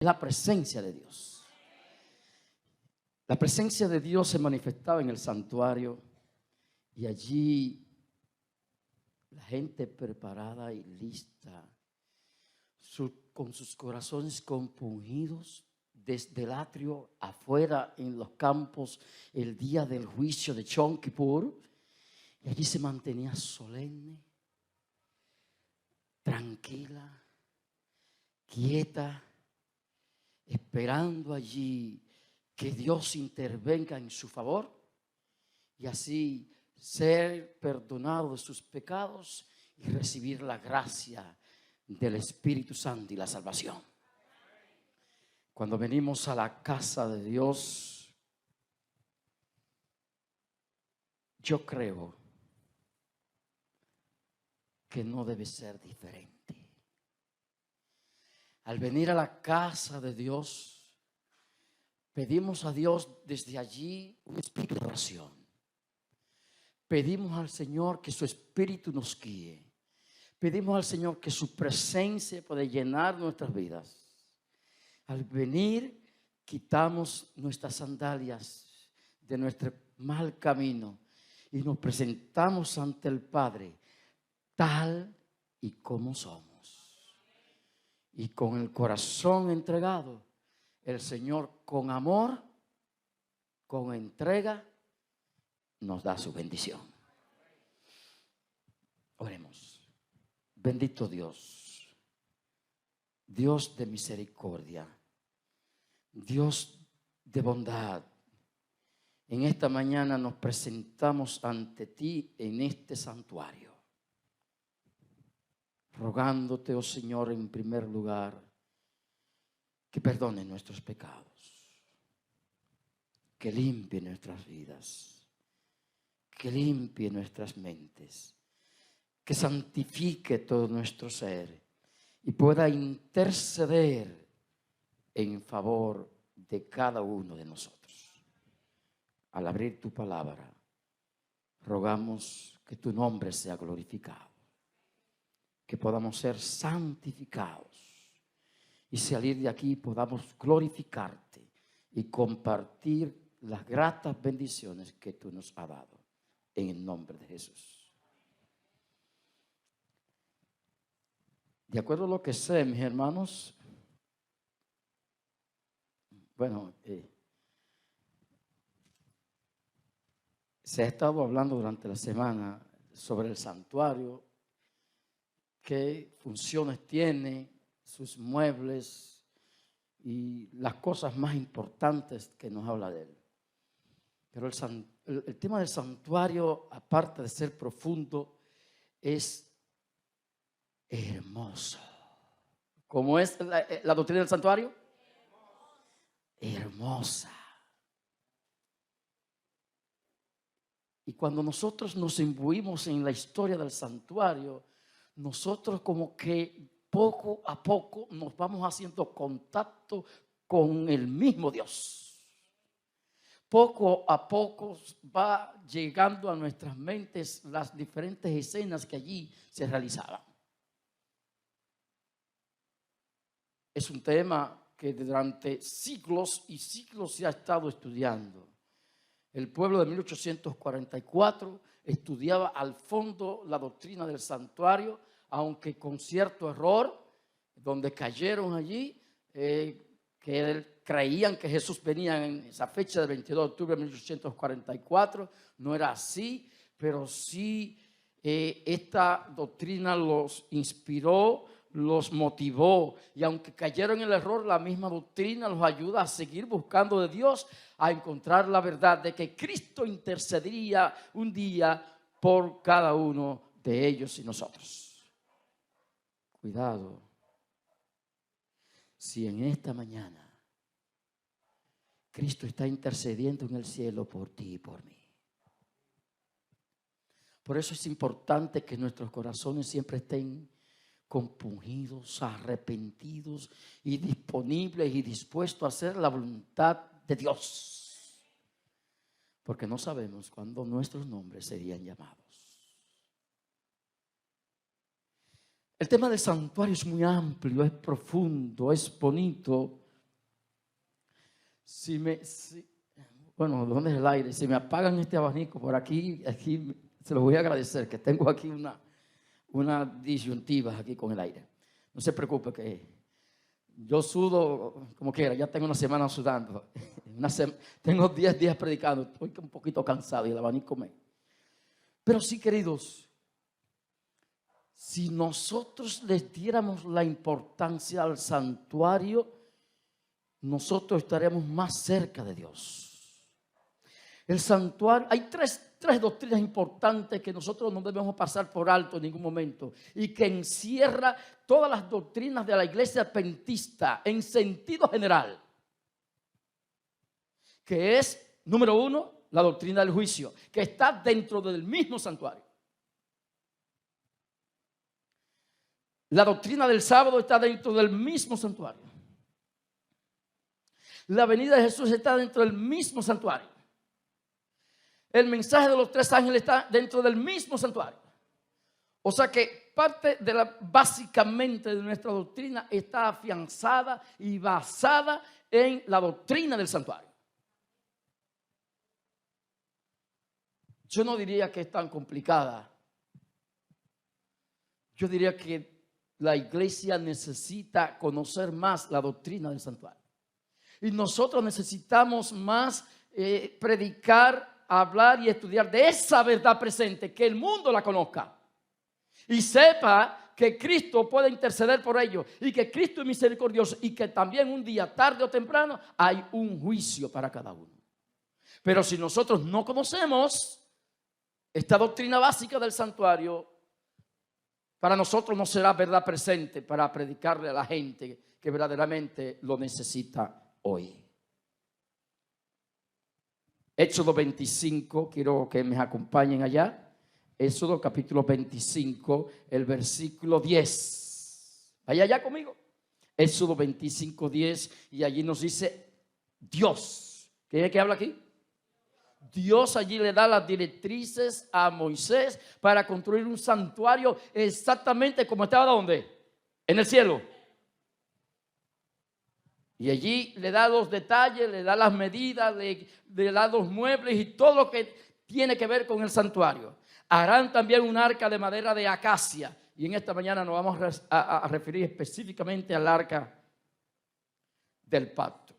la presencia de Dios. La presencia de Dios se manifestaba en el santuario y allí la gente preparada y lista, con sus corazones compungidos, desde el atrio afuera en los campos el día del juicio de Yom Kippur, y allí se mantenía solemne, tranquila, quieta, esperando allí que Dios intervenga en su favor y así ser perdonado de sus pecados y recibir la gracia del Espíritu Santo y la salvación. Cuando venimos a la casa de Dios, yo creo que no debe ser diferente. Al venir a la casa de Dios, pedimos a Dios desde allí un espíritu de oración. Pedimos al Señor que su espíritu nos guíe. Pedimos al Señor que su presencia pueda llenar nuestras vidas. Al venir, quitamos nuestras sandalias de nuestro mal camino y nos presentamos ante el Padre tal y como somos. Y con el corazón entregado, el Señor con amor, con entrega, nos da su bendición. Oremos. Bendito Dios, Dios de misericordia, Dios de bondad. En esta mañana nos presentamos ante ti en este santuario, rogándote, oh Señor, en primer lugar, que perdone nuestros pecados, que limpie nuestras vidas, que limpie nuestras mentes, que santifique todo nuestro ser y pueda interceder en favor de cada uno de nosotros. Al abrir tu palabra, rogamos que tu nombre sea glorificado, que podamos ser santificados y salir de aquí podamos glorificarte y compartir las gratas bendiciones que tú nos has dado. En el nombre de Jesús. De acuerdo a lo que sé, mis hermanos, bueno, se ha estado hablando durante la semana sobre el santuario, qué funciones tiene, sus muebles y las cosas más importantes que nos habla de él. Pero el tema del santuario, aparte de ser profundo, es hermoso. ¿Cómo es la doctrina del santuario? Hermosa. Y cuando nosotros nos imbuimos en la historia del santuario, nosotros como que poco a poco nos vamos haciendo contacto con el mismo Dios. Poco a poco va llegando a nuestras mentes las diferentes escenas que allí se realizaban. Es un tema que durante siglos y siglos se ha estado estudiando. El pueblo de 1844 estudiaba al fondo la doctrina del santuario, aunque con cierto error, donde cayeron allí, que creían que Jesús venía en esa fecha del 22 de octubre de 1844. No era así, pero sí esta doctrina los inspiró, los motivó, y aunque cayeron en el error, la misma doctrina los ayuda a seguir buscando de Dios, a encontrar la verdad de que Cristo intercedería un día por cada uno de ellos y nosotros. Cuidado, si en esta mañana Cristo está intercediendo en el cielo por ti y por mí. Por eso es importante que nuestros corazones siempre estén compungidos, arrepentidos y disponibles y dispuestos a hacer la voluntad de Dios. Porque no sabemos cuándo nuestros nombres serían llamados. El tema del santuario es muy amplio, es profundo, es bonito, bueno, ¿dónde es el aire? Si me apagan este abanico por aquí se los voy a agradecer, que tengo aquí una disyuntiva aquí con el aire. No se preocupe que yo sudo como quiera, ya tengo una semana sudando. Tengo 10 días predicando, estoy un poquito cansado y el abanico me... Pero sí, queridos, si nosotros les diéramos la importancia al santuario, nosotros estaremos más cerca de Dios. El santuario, hay tres doctrinas importantes que nosotros no debemos pasar por alto en ningún momento y que encierra todas las doctrinas de la iglesia adventista en sentido general, que es, número 1, la doctrina del juicio, que está dentro del mismo santuario. La doctrina del sábado está dentro del mismo santuario. La venida de Jesús está dentro del mismo santuario. El mensaje de los 3 ángeles está dentro del mismo santuario. O sea que parte básicamente de nuestra doctrina está afianzada y basada en la doctrina del santuario. Yo no diría que es tan complicada. Yo diría que la iglesia necesita conocer más la doctrina del santuario. Y nosotros necesitamos más predicar, hablar y estudiar de esa verdad presente, que el mundo la conozca y sepa que Cristo puede interceder por ellos y que Cristo es misericordioso y que también un día, tarde o temprano, hay un juicio para cada uno. Pero si nosotros no conocemos esta doctrina básica del santuario, para nosotros no será verdad presente para predicarle a la gente que verdaderamente lo necesita hoy. Éxodo 25, quiero que me acompañen allá. Éxodo capítulo 25, el versículo 10. Vaya allá conmigo. Éxodo 25, 10, y allí nos dice Dios. ¿Quién es que habla aquí? Dios allí le da las directrices a Moisés para construir un santuario exactamente como estaba ¿dónde? En el cielo. Y allí le da los detalles, le da las medidas, le da los muebles y todo lo que tiene que ver con el santuario. Harán también un arca de madera de acacia. Y en esta mañana nos vamos a referir específicamente al arca del pacto,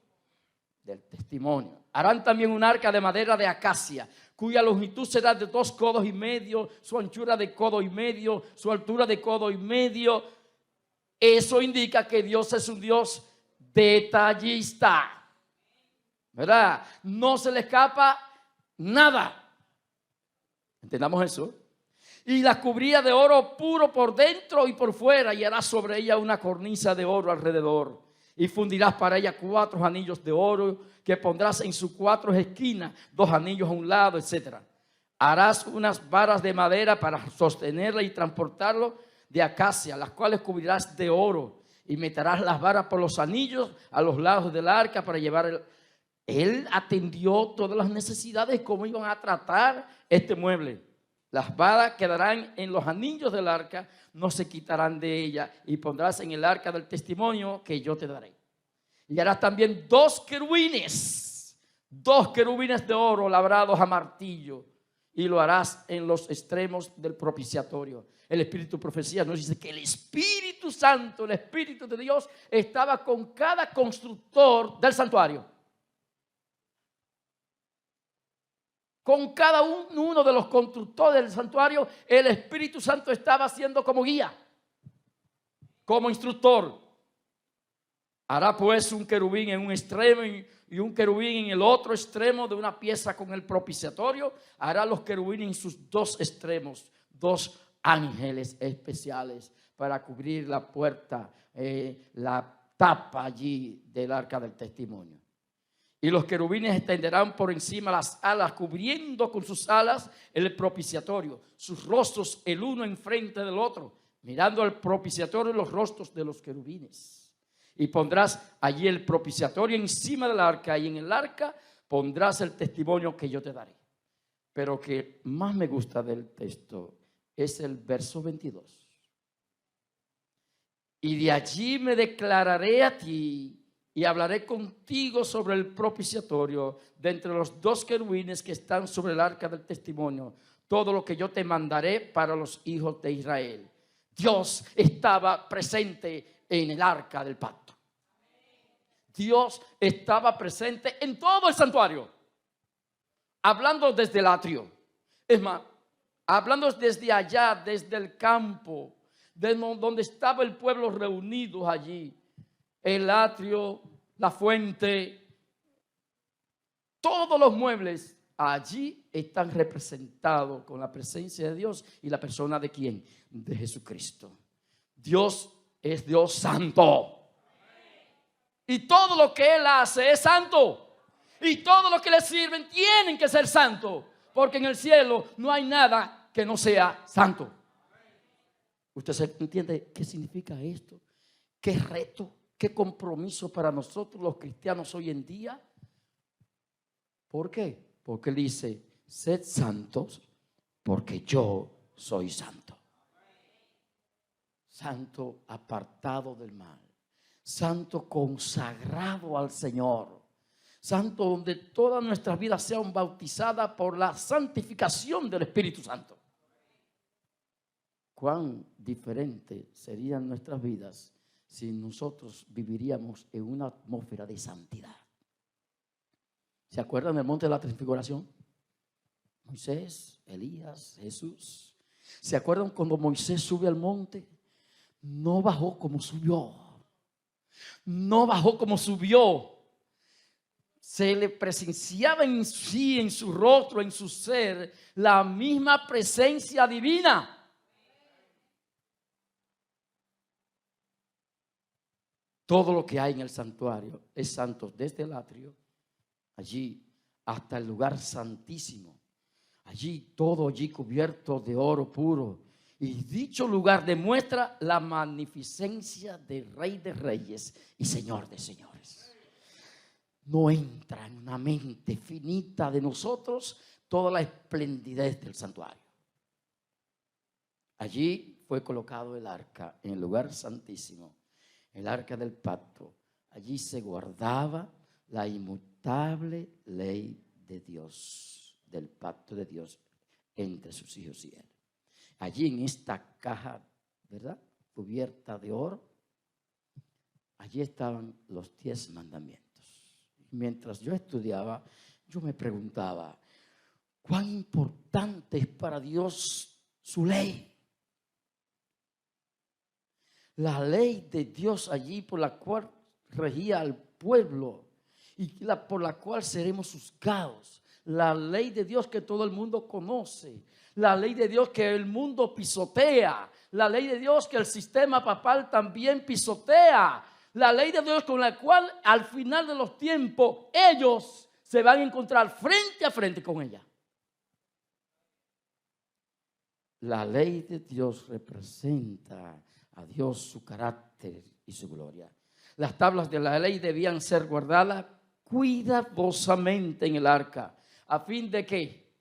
del testimonio. Harán también un arca de madera de acacia, cuya longitud será de 2 codos y medio, su anchura de codo y medio, su altura de codo y medio. Eso indica que Dios es un Dios detallista, ¿verdad? No se le escapa nada. ¿Entendamos eso? Y la cubría de oro puro por dentro y por fuera, y hará sobre ella una cornisa de oro alrededor. Y fundirás para ella 4 anillos de oro que pondrás en sus 4 esquinas, 2 anillos a un lado, etc. Harás unas varas de madera para sostenerla y transportarlo de acacia, las cuales cubrirás de oro. Y meterás las varas por los anillos a los lados del arca para llevar Él atendió todas las necesidades, cómo iban a tratar este mueble. Las varas quedarán en los anillos del arca, no se quitarán de ella, y pondrás en el arca del testimonio que yo te daré. Y harás también 2 querubines de oro labrados a martillo, y lo harás en los extremos del propiciatorio. El Espíritu de Profecía nos dice que el Espíritu Santo, el Espíritu de Dios, estaba con cada constructor del santuario. Con cada uno de los constructores del santuario, el Espíritu Santo estaba haciendo como guía, como instructor. Hará pues un querubín en un extremo y un querubín en el otro extremo de una pieza con el propiciatorio. Hará los querubines en sus 2 extremos, 2 ángeles especiales para cubrir la puerta, la tapa allí del arca del testimonio. Y los querubines extenderán por encima las alas, cubriendo con sus alas el propiciatorio, sus rostros el uno enfrente del otro, mirando al propiciatorio los rostros de los querubines. Y pondrás allí el propiciatorio encima del arca, y en el arca pondrás el testimonio que yo te daré. Pero que más me gusta del texto es el verso 22. Y de allí me declararé a ti y hablaré contigo sobre el propiciatorio de entre los dos querubines que están sobre el arca del testimonio, todo lo que yo te mandaré para los hijos de Israel. Dios estaba presente en el arca del pacto. Dios estaba presente en todo el santuario, hablando desde el atrio. Es más, hablando desde allá, desde el campo, de donde estaba el pueblo reunido allí. El atrio, la fuente, todos los muebles allí están representados con la presencia de Dios y la persona de ¿quién? De Jesucristo. Dios es Dios santo. Y todo lo que Él hace es santo. Y todo lo que le sirven tienen que ser santos. Porque en el cielo no hay nada que no sea santo. ¿Usted entiende qué significa esto? ¿Qué reto? ¿Qué compromiso para nosotros los cristianos hoy en día? ¿Por qué? Porque Él dice, sed santos porque yo soy santo. Santo apartado del mal. Santo consagrado al Señor. Santo donde todas nuestras vidas sean bautizadas por la santificación del Espíritu Santo. Cuán diferente serían nuestras vidas si nosotros viviríamos en una atmósfera de santidad. ¿Se acuerdan del monte de la transfiguración? Moisés, Elías, Jesús. ¿Se acuerdan cuando Moisés sube al monte? No bajó como subió. No bajó como subió. Se le presenciaba en sí, en su rostro, en su ser, la misma presencia divina. Todo lo que hay en el santuario es santo, desde el atrio, allí hasta el lugar santísimo. Allí, todo allí cubierto de oro puro. Y dicho lugar demuestra la magnificencia del Rey de Reyes y Señor de Señores. No entra en una mente finita de nosotros toda la esplendidez del santuario. Allí fue colocado el arca en el lugar santísimo. El arca del pacto. Allí se guardaba la inmutable ley de Dios, del pacto de Dios entre sus hijos y él. Allí en esta caja, ¿verdad?, cubierta de oro, allí estaban los 10 mandamientos. Mientras yo estudiaba, yo me preguntaba, ¿cuán importante es para Dios su ley? La ley de Dios allí por la cual regía al pueblo y por la cual seremos juzgados. La ley de Dios que todo el mundo conoce. La ley de Dios que el mundo pisotea. La ley de Dios que el sistema papal también pisotea. La ley de Dios con la cual al final de los tiempos ellos se van a encontrar frente a frente con ella. La ley de Dios representa a Dios, su carácter y su gloria. Las tablas de la ley debían ser guardadas cuidadosamente en el arca. ¿A fin de qué?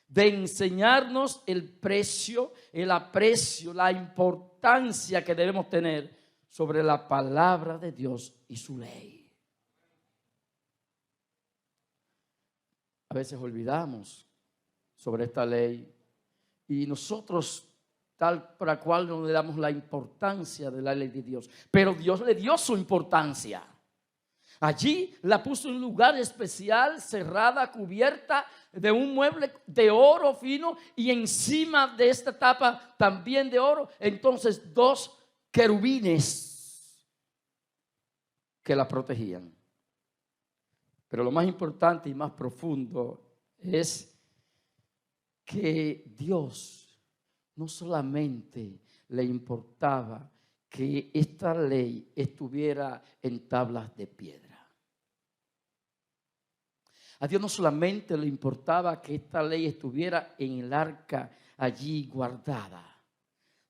De enseñarnos el precio, el aprecio, la importancia que debemos tener sobre la palabra de Dios y su ley. A veces olvidamos sobre esta ley y nosotros tal para cual no le damos la importancia de la ley de Dios. Pero Dios le dio su importancia. Allí la puso en un lugar especial, cerrada, cubierta de un mueble de oro fino y encima de esta tapa también de oro. Entonces 2 querubines que la protegían. Pero lo más importante y más profundo es que Dios no solamente le importaba que esta ley estuviera en tablas de piedra. A Dios no solamente le importaba que esta ley estuviera en el arca allí guardada.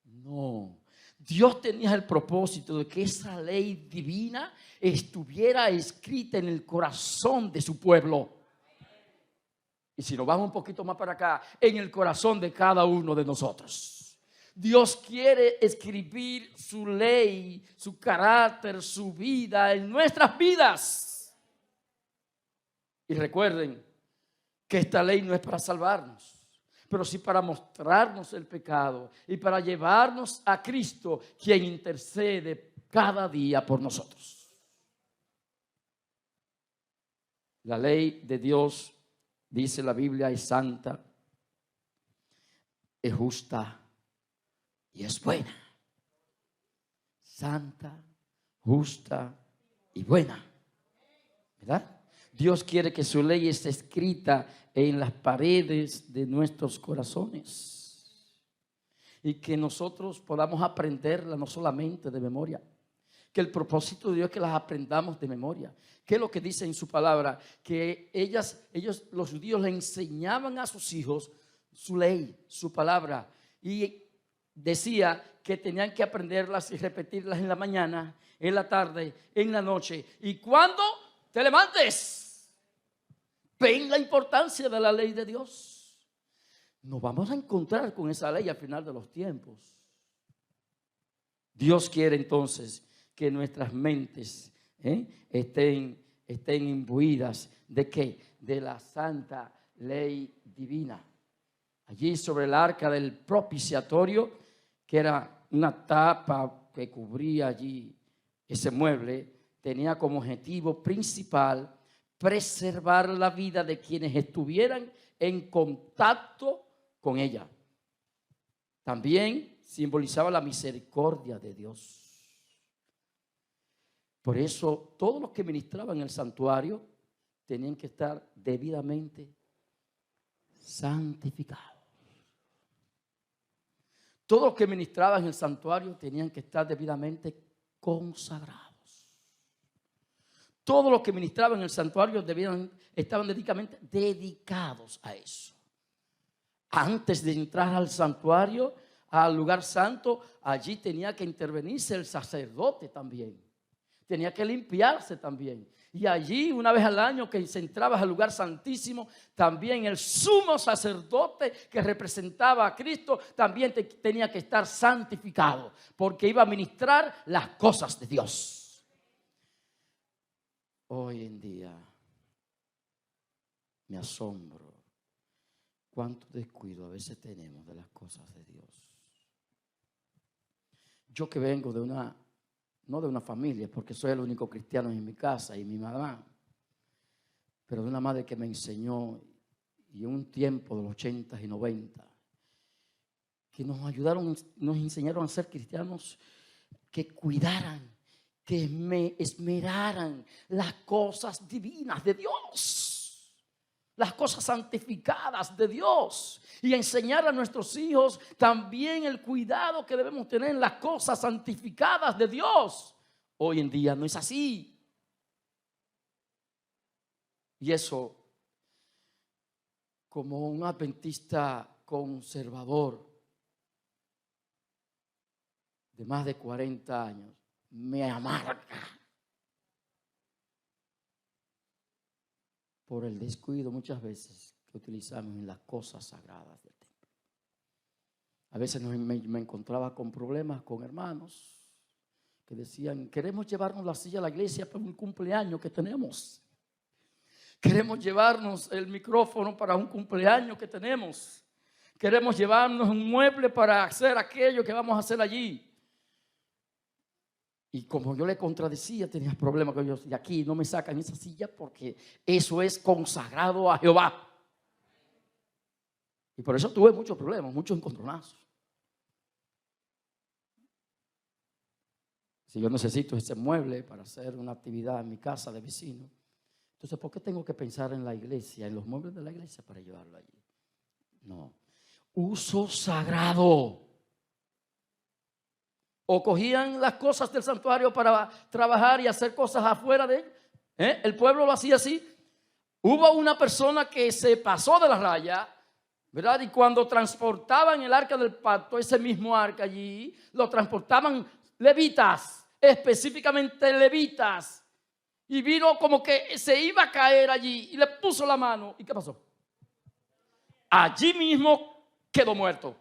No. Dios tenía el propósito de que esa ley divina estuviera escrita en el corazón de su pueblo. Y si nos vamos un poquito más para acá, en el corazón de cada uno de nosotros. Dios quiere escribir su ley, su carácter, su vida en nuestras vidas. Y recuerden que esta ley no es para salvarnos, pero sí para mostrarnos el pecado y para llevarnos a Cristo, quien intercede cada día por nosotros. La ley de Dios, dice la Biblia, es santa, es justa y es buena. Santa, justa y buena. ¿Verdad? Dios quiere que su ley esté escrita en las paredes de nuestros corazones y que nosotros podamos aprenderla no solamente de memoria, que el propósito de Dios es que las aprendamos de memoria. ¿Qué es lo que dice en su palabra? Que ellos, los judíos, le enseñaban a sus hijos su ley, su palabra, y decía que tenían que aprenderlas y repetirlas en la mañana, en la tarde, en la noche, y cuando te levantes. Ven la importancia de la ley de Dios. Nos vamos a encontrar con esa ley al final de los tiempos. Dios quiere entonces que nuestras mentes estén imbuidas ¿de qué? De la santa ley divina. Allí sobre el arca del propiciatorio, que era una tapa que cubría allí ese mueble, tenía como objetivo principal preservar la vida de quienes estuvieran en contacto con ella. También simbolizaba la misericordia de Dios. Por eso todos los que ministraban en el santuario tenían que estar debidamente santificados. Todos los que ministraban en el santuario tenían que estar debidamente consagrados. Todos los que ministraban en el santuario estaban dedicados a eso. Antes de entrar al santuario, al lugar santo, allí tenía que intervenirse el sacerdote también. Tenía que limpiarse también. Y allí, una vez al año que se entraba al lugar santísimo, también el sumo sacerdote que representaba a Cristo también tenía que estar santificado, porque iba a ministrar las cosas de Dios. Hoy en día me asombro cuánto descuido a veces tenemos de las cosas de Dios. Yo que vengo no de una familia, porque soy el único cristiano en mi casa y mi mamá, pero de una madre que me enseñó, y en un tiempo de los 80 y 90, que nos enseñaron a ser cristianos que cuidaran, que me esmeraran las cosas divinas de Dios, las cosas santificadas de Dios, y enseñar a nuestros hijos también el cuidado que debemos tener en las cosas santificadas de Dios. Hoy en día no es así. Y eso, como un adventista conservador de más de 40 años, me amarga por el descuido muchas veces que utilizamos en las cosas sagradas del templo. A veces me encontraba con problemas con hermanos que decían: queremos llevarnos la silla a la iglesia para un cumpleaños que tenemos. Queremos llevarnos el micrófono para un cumpleaños que tenemos. Queremos llevarnos un mueble para hacer aquello que vamos a hacer allí. Y como yo le contradecía, tenía problemas con ellos. De aquí no me sacan esa silla porque eso es consagrado a Jehová. Y por eso tuve muchos problemas, muchos encontronazos. Si yo necesito ese mueble para hacer una actividad en mi casa de vecino, entonces ¿por qué tengo que pensar en la iglesia, en los muebles de la iglesia para llevarlo allí? No. Uso sagrado. O cogían las cosas del santuario para trabajar y hacer cosas afuera de él. El pueblo lo hacía así. Hubo una persona que se pasó de la raya, ¿verdad? Y cuando transportaban el arca del pacto, ese mismo arca allí, lo transportaban levitas, específicamente levitas. Y vino como que se iba a caer allí y le puso la mano. ¿Y qué pasó? Allí mismo quedó muerto.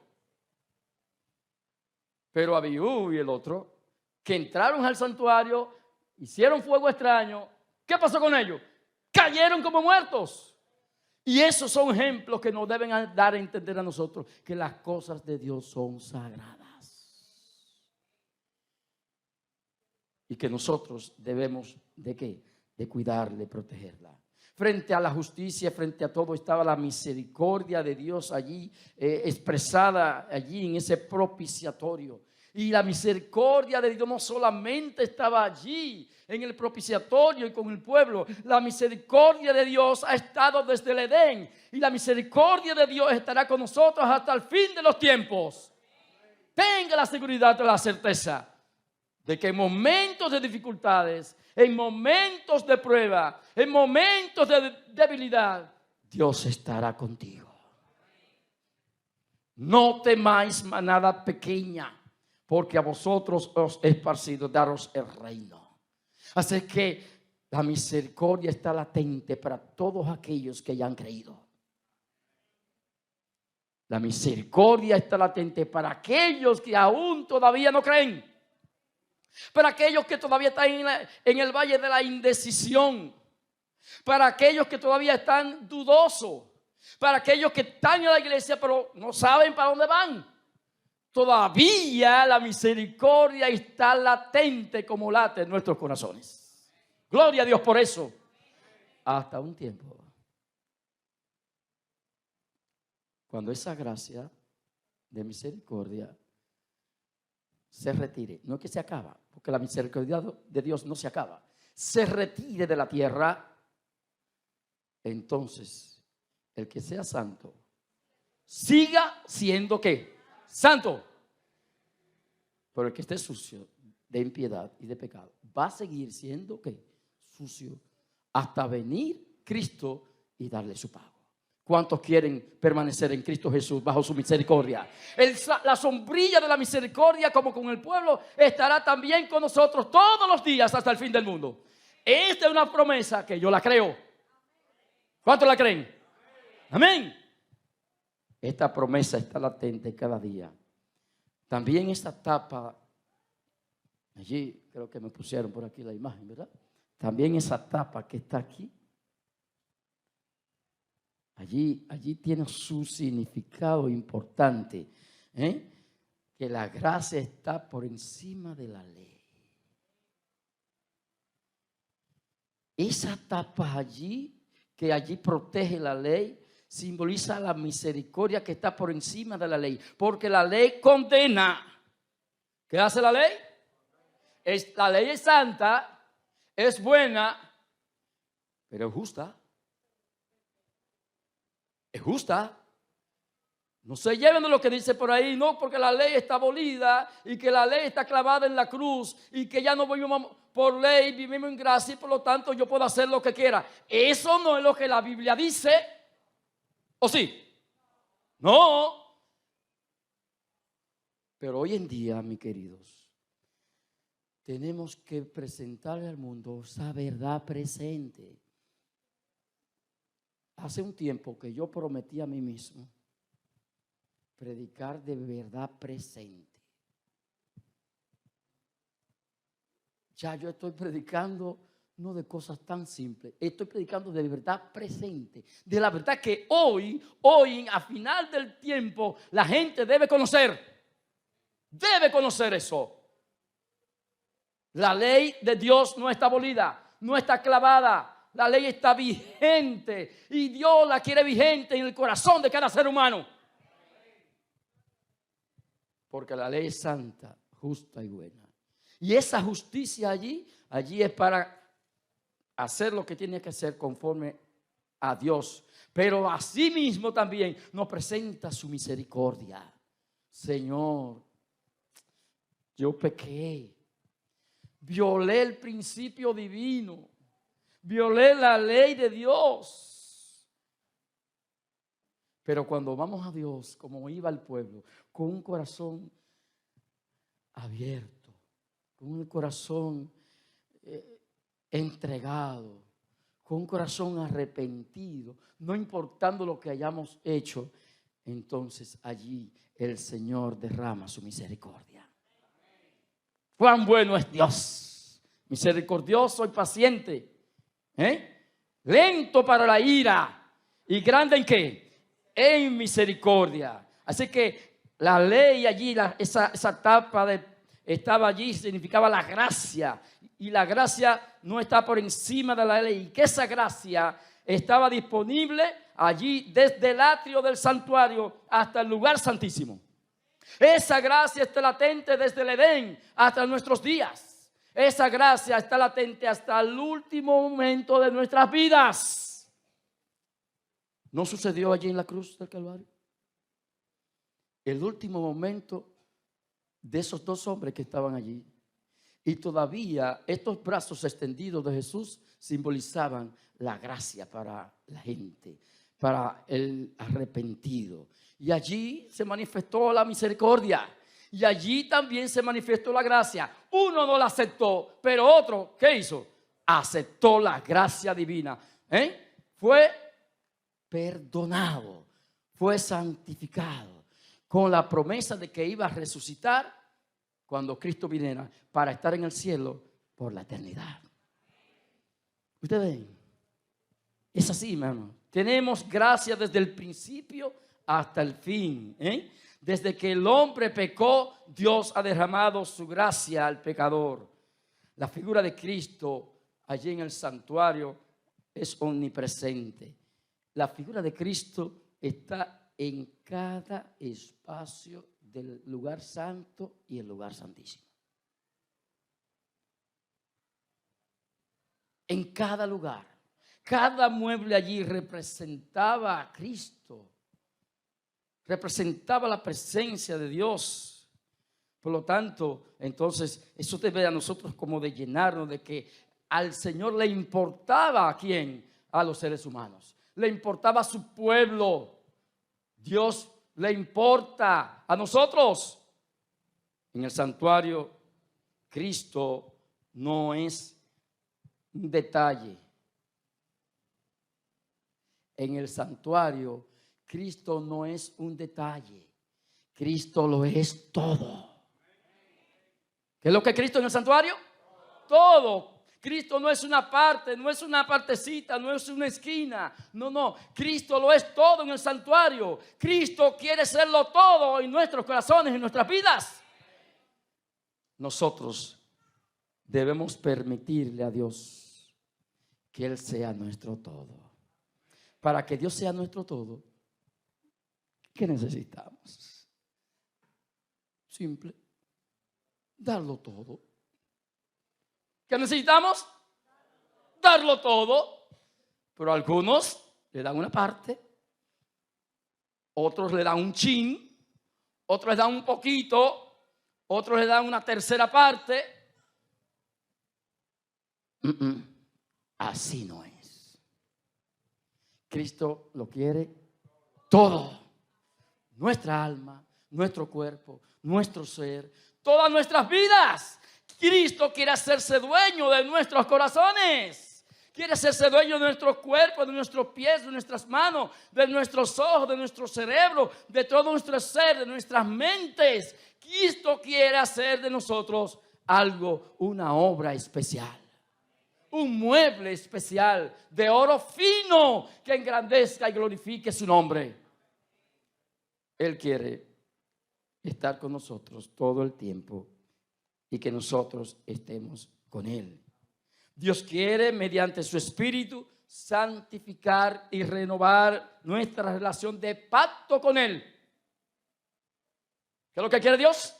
Pero Abiú y el otro, que entraron al santuario, hicieron fuego extraño, ¿qué pasó con ellos? Cayeron como muertos. Y esos son ejemplos que nos deben dar a entender a nosotros que las cosas de Dios son sagradas. Y que nosotros debemos ¿de qué? De cuidarla, de protegerla. Frente a la justicia, frente a todo, estaba la misericordia de Dios allí, expresada allí en ese propiciatorio. Y la misericordia de Dios no solamente estaba allí en el propiciatorio y con el pueblo. La misericordia de Dios ha estado desde el Edén. Y la misericordia de Dios estará con nosotros hasta el fin de los tiempos. Tenga la seguridad y la certeza de que en momentos de dificultades, en momentos de prueba, en momentos de debilidad, Dios estará contigo. No temáis manada pequeña, porque a vosotros os he esparcido daros el reino. Así que la misericordia está latente para todos aquellos que ya han creído. La misericordia está latente para aquellos que aún todavía no creen. Para aquellos que todavía están en el valle de la indecisión. Para aquellos que todavía están dudosos. Para aquellos que están en la iglesia pero no saben para dónde van. Todavía la misericordia está latente como late en nuestros corazones. Gloria a Dios por eso. Hasta un tiempo. Cuando esa gracia de misericordia se retire, no es que se acaba, porque la misericordia de Dios no se acaba, se retire de la tierra, entonces el que sea santo siga siendo ¿qué? Santo. Pero el que esté sucio de impiedad y de pecado va a seguir siendo ¿qué? Sucio hasta venir Cristo y darle su pago. ¿Cuántos quieren permanecer en Cristo Jesús bajo su misericordia? La sombrilla de la misericordia, como con el pueblo, estará también con nosotros todos los días hasta el fin del mundo. Esta es una promesa que yo la creo. ¿Cuántos la creen? Amén. Esta promesa está latente cada día. También esta tapa, allí creo que me pusieron por aquí la imagen, ¿verdad? También esa tapa que está aquí. Allí tiene su significado importante, que la gracia está por encima de la ley. Esa tapa allí, que allí protege la ley, simboliza la misericordia que está por encima de la ley, porque la ley condena. ¿Qué hace la ley? La ley es santa, es buena, pero es justa. Es justa. No se lleven de lo que dice por ahí, no, porque la ley está abolida y que la ley está clavada en la cruz y que ya no vivimos por ley, vivimos en gracia y por lo tanto yo puedo hacer lo que quiera. Eso no es lo que la Biblia dice. ¿O sí? No. Pero hoy en día, mis queridos, tenemos que presentarle al mundo esa verdad presente. Hace un tiempo que yo prometí a mí mismo predicar de verdad presente. Ya yo estoy predicando no de cosas tan simples, estoy predicando de verdad presente, de la verdad que hoy, a final del tiempo, la gente debe conocer eso. La ley de Dios no está abolida, no está clavada. La ley está vigente y Dios la quiere vigente en el corazón de cada ser humano. Porque la ley es santa, justa y buena. Y esa justicia allí es para hacer lo que tiene que hacer conforme a Dios. Pero asimismo también nos presenta su misericordia. Señor, yo pequé, violé el principio divino. Violé la ley de Dios. Pero cuando vamos a Dios, como iba el pueblo, con un corazón abierto, con un corazón entregado, con un corazón arrepentido, no importando lo que hayamos hecho, entonces allí el Señor derrama su misericordia. Cuán bueno es Dios, misericordioso y paciente, lento para la ira y grande en ¿qué? En misericordia. Así que la ley allí, esa etapa estaba allí, significaba la gracia. Y la gracia no está por encima de la ley. Y que esa gracia estaba disponible allí desde el atrio del santuario hasta el lugar santísimo. Esa gracia está latente desde el Edén hasta nuestros días. Esa gracia está latente hasta el último momento de nuestras vidas. ¿No sucedió allí en la cruz del Calvario? El último momento de esos dos hombres que estaban allí. Y todavía estos brazos extendidos de Jesús simbolizaban la gracia para la gente, para el arrepentido. Y allí se manifestó la misericordia. Y allí también se manifestó la gracia. Uno no la aceptó, pero otro, ¿qué hizo? Aceptó la gracia divina. Fue perdonado, fue santificado, con la promesa de que iba a resucitar cuando Cristo viniera para estar en el cielo por la eternidad. Ustedes ven, es así, hermano. Tenemos gracia desde el principio hasta el fin. Desde que el hombre pecó, Dios ha derramado su gracia al pecador. La figura de Cristo allí en el santuario es omnipresente. La figura de Cristo está en cada espacio del lugar santo y el lugar santísimo. En cada lugar, cada mueble allí representaba a Cristo, representaba la presencia de Dios. Por lo tanto, entonces, eso debe a nosotros como de llenarnos de que al Señor le importaba ¿a quién? A los seres humanos. Le importaba a su pueblo. Dios le importa a nosotros. En el santuario, Cristo no es un detalle. En el santuario, Cristo no es un detalle. Cristo lo es todo. ¿Qué es lo que es Cristo en el santuario? Todo. Cristo no es una parte, no es una partecita, no es una esquina. No. Cristo lo es todo en el santuario. Cristo quiere serlo todo en nuestros corazones, en nuestras vidas. Nosotros debemos permitirle a Dios que Él sea nuestro todo. Para que Dios sea nuestro todo, ¿qué necesitamos? Simple. Darlo todo. ¿Qué necesitamos? Darlo todo. Pero algunos le dan una parte, otros le dan un chin, otros le dan un poquito, otros le dan una tercera parte. Así no es. Cristo lo quiere todo. Nuestra alma, nuestro cuerpo, nuestro ser, todas nuestras vidas. Cristo quiere hacerse dueño de nuestros corazones. Quiere hacerse dueño de nuestro cuerpo, de nuestros pies, de nuestras manos, de nuestros ojos, de nuestro cerebro, de todo nuestro ser, de nuestras mentes. Cristo quiere hacer de nosotros algo, una obra especial. Un mueble especial de oro fino que engrandezca y glorifique su nombre. Él quiere estar con nosotros todo el tiempo y que nosotros estemos con Él. Dios quiere, mediante su Espíritu, santificar y renovar nuestra relación de pacto con Él. ¿Qué es lo que quiere Dios?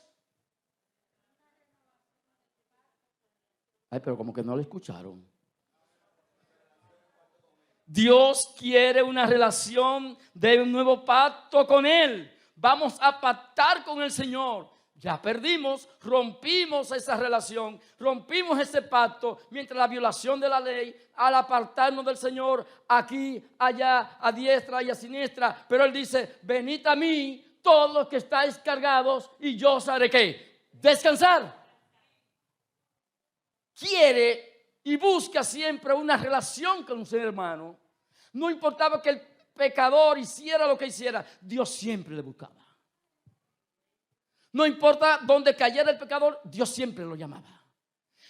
Ay, pero como que no lo escucharon. Dios quiere una relación de un nuevo pacto con Él. Vamos a pactar con el Señor. Ya perdimos, rompimos esa relación, rompimos ese pacto, mientras la violación de la ley, al apartarnos del Señor, aquí, allá, a diestra y a siniestra. Pero Él dice, venid a mí, todos los que estáis cargados, y yo os haré ¿qué? Descansar. Quiere y busca siempre una relación con su hermano. No importaba que el pecador hiciera lo que hiciera, Dios siempre le buscaba. No importa dónde cayera el pecador, Dios siempre lo llamaba.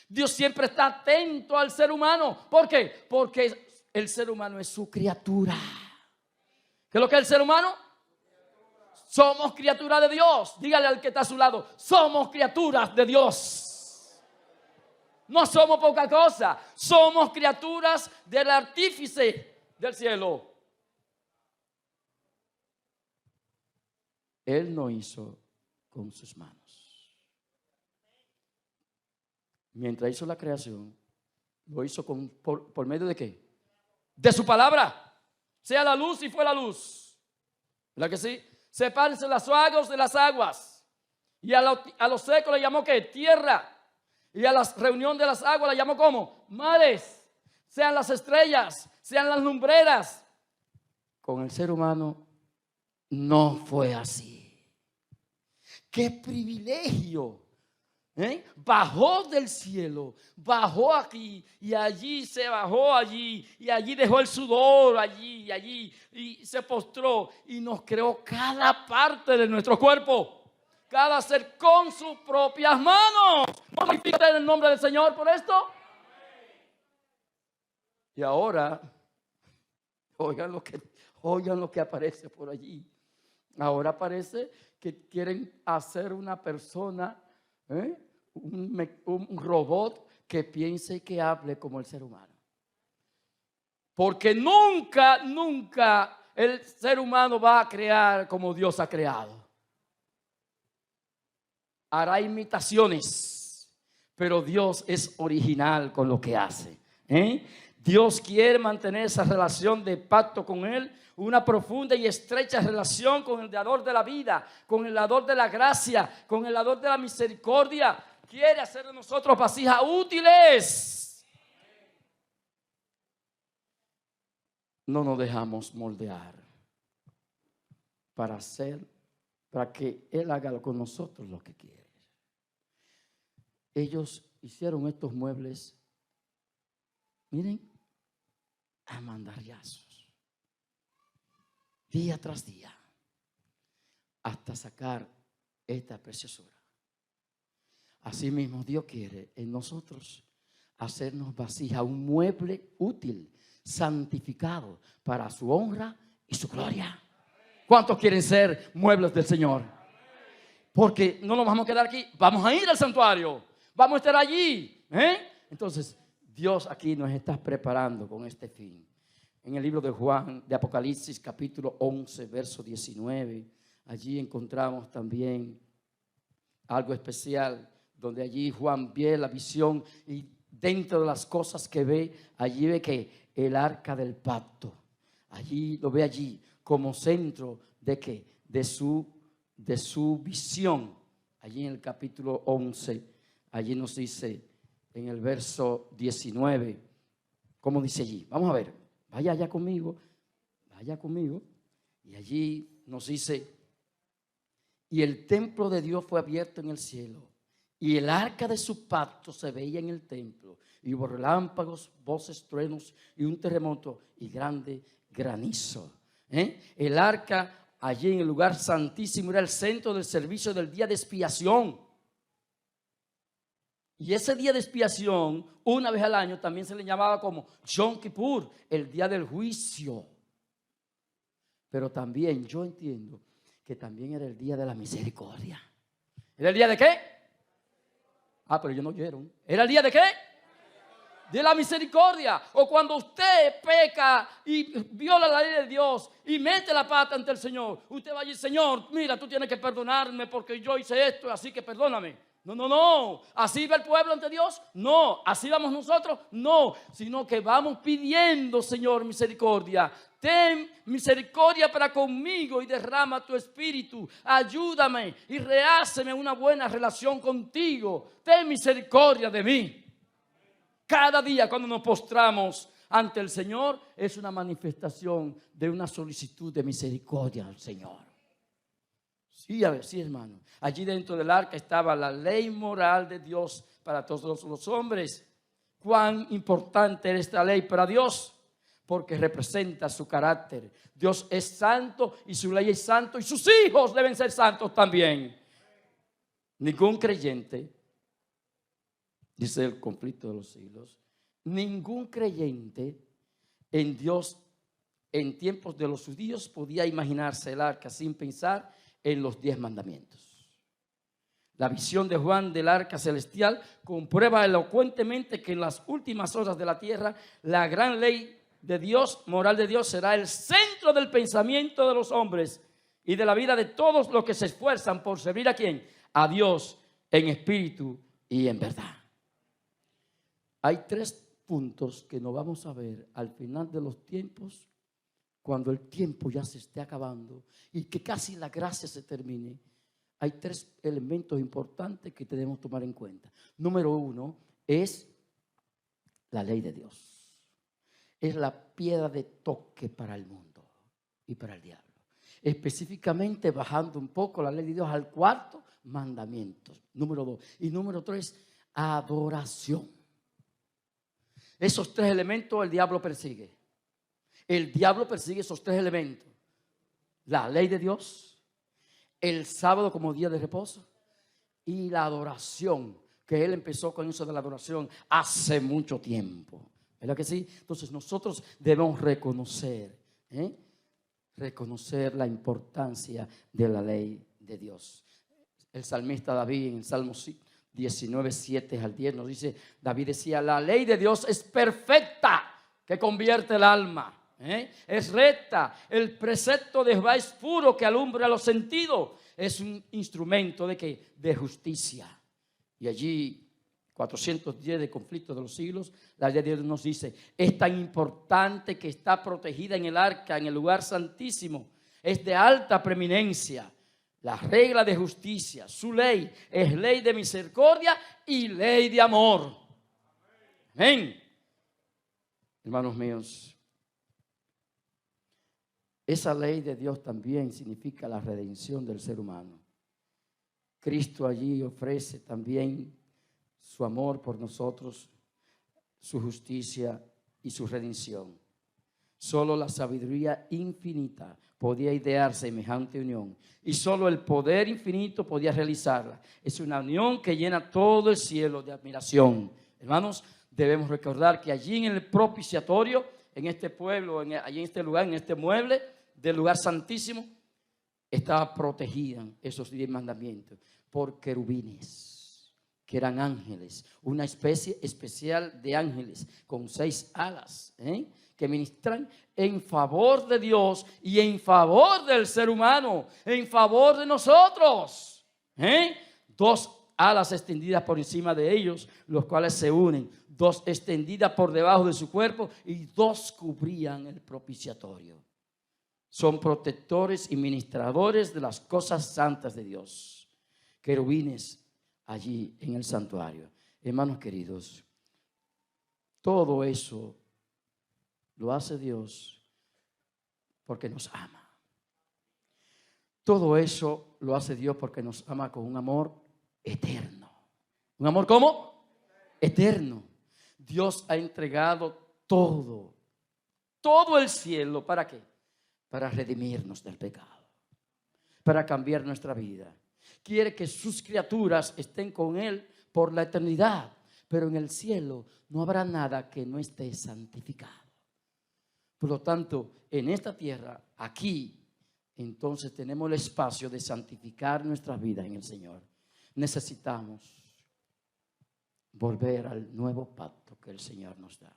Dios siempre está atento al ser humano. ¿Por qué? Porque el ser humano es su criatura. ¿Qué es lo que es el ser humano? Somos criaturas de Dios. Dígale al que está a su lado, somos criaturas de Dios. No somos poca cosa. Somos criaturas del artífice del cielo. Él no hizo con sus manos. Mientras hizo la creación, lo hizo por medio de ¿qué? De su palabra. Sea la luz y fue la luz. ¿Verdad que sí? Sepárense las aguas de las aguas. Y a lo seco le llamó ¿qué? Tierra. Y a la reunión de las aguas le llamó ¿cómo? Mares. Sean las estrellas, sean las lumbreras. Con el ser humano no fue así. ¡Qué privilegio! Bajó del cielo, bajó aquí y allí se bajó allí y allí dejó el sudor allí y allí y se postró y nos creó cada parte de nuestro cuerpo, cada ser con sus propias manos. Glorifícate en el nombre del Señor por esto. Y ahora, oigan lo que aparece por allí. Ahora parece que quieren hacer una persona, un robot que piense y que hable como el ser humano. Porque nunca el ser humano va a crear como Dios ha creado. Hará imitaciones, pero Dios es original con lo que hace. Dios quiere mantener esa relación de pacto con Él, una profunda y estrecha relación con el dador de la vida, con el dador de la gracia, con el dador de la misericordia. Quiere hacer de nosotros vasijas útiles. No nos dejamos moldear para que Él haga con nosotros lo que quiere. Ellos hicieron estos muebles, miren, a mandarriazos, día tras día, hasta sacar esta preciosura. Asimismo, Dios quiere en nosotros hacernos vasija, un mueble útil, santificado para su honra y su gloria. ¿Cuántos quieren ser muebles del Señor? Porque no nos vamos a quedar aquí, vamos a ir al santuario, vamos a estar allí. Entonces, Dios aquí nos está preparando con este fin. En el libro de Juan, de Apocalipsis, capítulo 11, verso 19, allí encontramos también algo especial, donde allí Juan ve la visión y dentro de las cosas que ve, allí ve que el arca del pacto, allí lo ve allí como centro de ¿qué? De su visión. Allí en el capítulo 11, allí nos dice en el verso 19, ¿cómo dice allí? Vamos a ver, vaya conmigo. Y allí nos dice, y el templo de Dios fue abierto en el cielo, y el arca de su pacto se veía en el templo, y hubo relámpagos, voces, truenos, y un terremoto, y grande granizo. El arca allí en el lugar santísimo era el centro del servicio del día de expiación. Y ese día de expiación, una vez al año, también se le llamaba como Yom Kippur, el día del juicio. Pero también yo entiendo que también era el día de la misericordia. ¿Era el día de qué? Pero ellos no oyeron. ¿Era el día de qué? De la misericordia. O cuando usted peca y viola la ley de Dios y mete la pata ante el Señor, usted va a decir, Señor, mira, tú tienes que perdonarme porque yo hice esto, así que perdóname. No. ¿Así va el pueblo ante Dios? No. ¿Así vamos nosotros? No. Sino que vamos pidiendo, Señor, misericordia. Ten misericordia para conmigo y derrama tu espíritu. Ayúdame y reháceme una buena relación contigo. Ten misericordia de mí. Cada día cuando nos postramos ante el Señor es una manifestación de una solicitud de misericordia al Señor. Sí, hermano. Allí dentro del arca estaba la ley moral de Dios para todos los hombres. Cuán importante era esta ley para Dios, porque representa su carácter. Dios es santo y su ley es santo y sus hijos deben ser santos también. ningún creyente, dice el conflicto de los siglos, ningún creyente en Dios en tiempos de los judíos podía imaginarse el arca sin pensar en los 10 mandamientos. La visión de Juan del arca celestial comprueba elocuentemente que en las últimas horas de la tierra la gran ley de Dios, moral de Dios, será el centro del pensamiento de los hombres y de la vida de todos los que se esfuerzan por servir ¿a quién? A Dios en espíritu y en verdad. Hay 3 puntos que nos vamos a ver al final de los tiempos, cuando el tiempo ya se esté acabando y que casi la gracia se termine. Hay 3 elementos importantes que debemos tomar en cuenta. Número 1 es la ley de Dios. Es la piedra de toque para el mundo y para el diablo. Específicamente bajando un poco la ley de Dios al 4º mandamiento. Número 2. Y número 3, adoración. Esos 3 elementos el diablo persigue. El diablo persigue esos 3 elementos. La ley de Dios, el sábado como día de reposo y la adoración, que él empezó con eso de la adoración hace mucho tiempo. ¿Verdad que sí? Entonces nosotros debemos reconocer la importancia de la ley de Dios. El salmista David en el Salmo 19, 7 al 10 nos dice, David decía, la ley de Dios es perfecta, que convierte el alma. Es recta, el precepto de Jehová es puro, que alumbra los sentidos. Es un instrumento de justicia. Y allí 410 de conflicto de los siglos, la ley de Dios nos dice, es tan importante que está protegida en el arca, en el lugar santísimo. Es de alta preeminencia. La regla de justicia, su ley, es ley de misericordia y ley de amor. Amén. Hermanos míos, esa ley de Dios también significa la redención del ser humano. Cristo allí ofrece también su amor por nosotros, su justicia y su redención. Solo la sabiduría infinita podía idear semejante unión y solo el poder infinito podía realizarla. Es una unión que llena todo el cielo de admiración. Hermanos, debemos recordar que allí en el propiciatorio, en este pueblo, allí en este lugar, en este mueble del lugar santísimo, estaba protegida esos 10 mandamientos por querubines, que eran ángeles, una especie especial de ángeles con 6 alas, que ministran en favor de Dios y en favor del ser humano, en favor de nosotros. 2 alas extendidas por encima de ellos, los cuales se unen, 2 extendidas por debajo de su cuerpo y 2 cubrían el propiciatorio. Son protectores y ministradores de las cosas santas de Dios. Querubines allí en el santuario. Hermanos queridos, todo eso lo hace Dios porque nos ama. Todo eso lo hace Dios porque nos ama con un amor eterno. ¿Un amor cómo? Eterno. Dios ha entregado todo el cielo. ¿Para qué? Para redimirnos del pecado, para cambiar nuestra vida. Quiere que sus criaturas estén con Él por la eternidad, pero en el cielo no habrá nada que no esté santificado. Por lo tanto, en esta tierra, aquí, entonces tenemos el espacio de santificar nuestras vidas en el Señor. Necesitamos volver al nuevo pacto que el Señor nos da.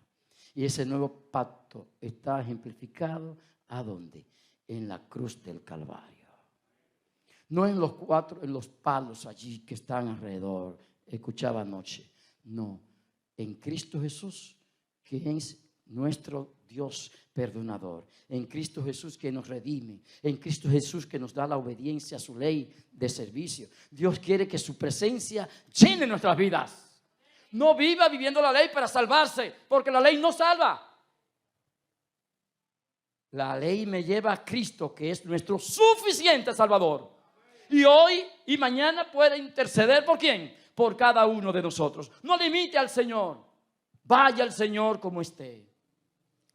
Y ese nuevo pacto está ejemplificado ¿a dónde? En la cruz del Calvario. No en los palos allí que están alrededor. Escuchaba anoche. No, en Cristo Jesús, que es nuestro Dios perdonador. En Cristo Jesús que nos redime. En Cristo Jesús que nos da la obediencia a su ley de servicio. Dios quiere que su presencia llene nuestras vidas. No viva viviendo la ley para salvarse, porque la ley no salva. La ley me lleva a Cristo, que es nuestro suficiente Salvador. Y hoy y mañana puede interceder ¿por quién? Por cada uno de nosotros. No limite al Señor. Vaya al Señor como esté.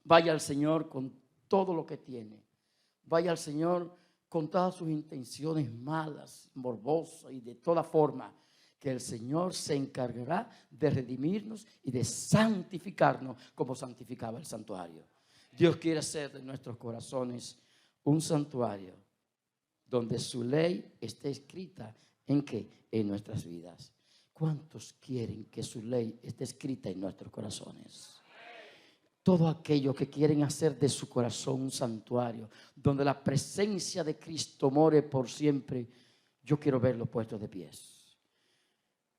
Vaya al Señor con todo lo que tiene. Vaya al Señor con todas sus intenciones malas, morbosas y de toda forma, que el Señor se encargará de redimirnos y de santificarnos como santificaba el santuario. Dios quiere hacer de nuestros corazones un santuario donde su ley esté escrita ¿en qué? En nuestras vidas. ¿Cuántos quieren que su ley esté escrita en nuestros corazones? Todos aquellos que quieren hacer de su corazón un santuario donde la presencia de Cristo more por siempre, yo quiero verlo puesto de pies.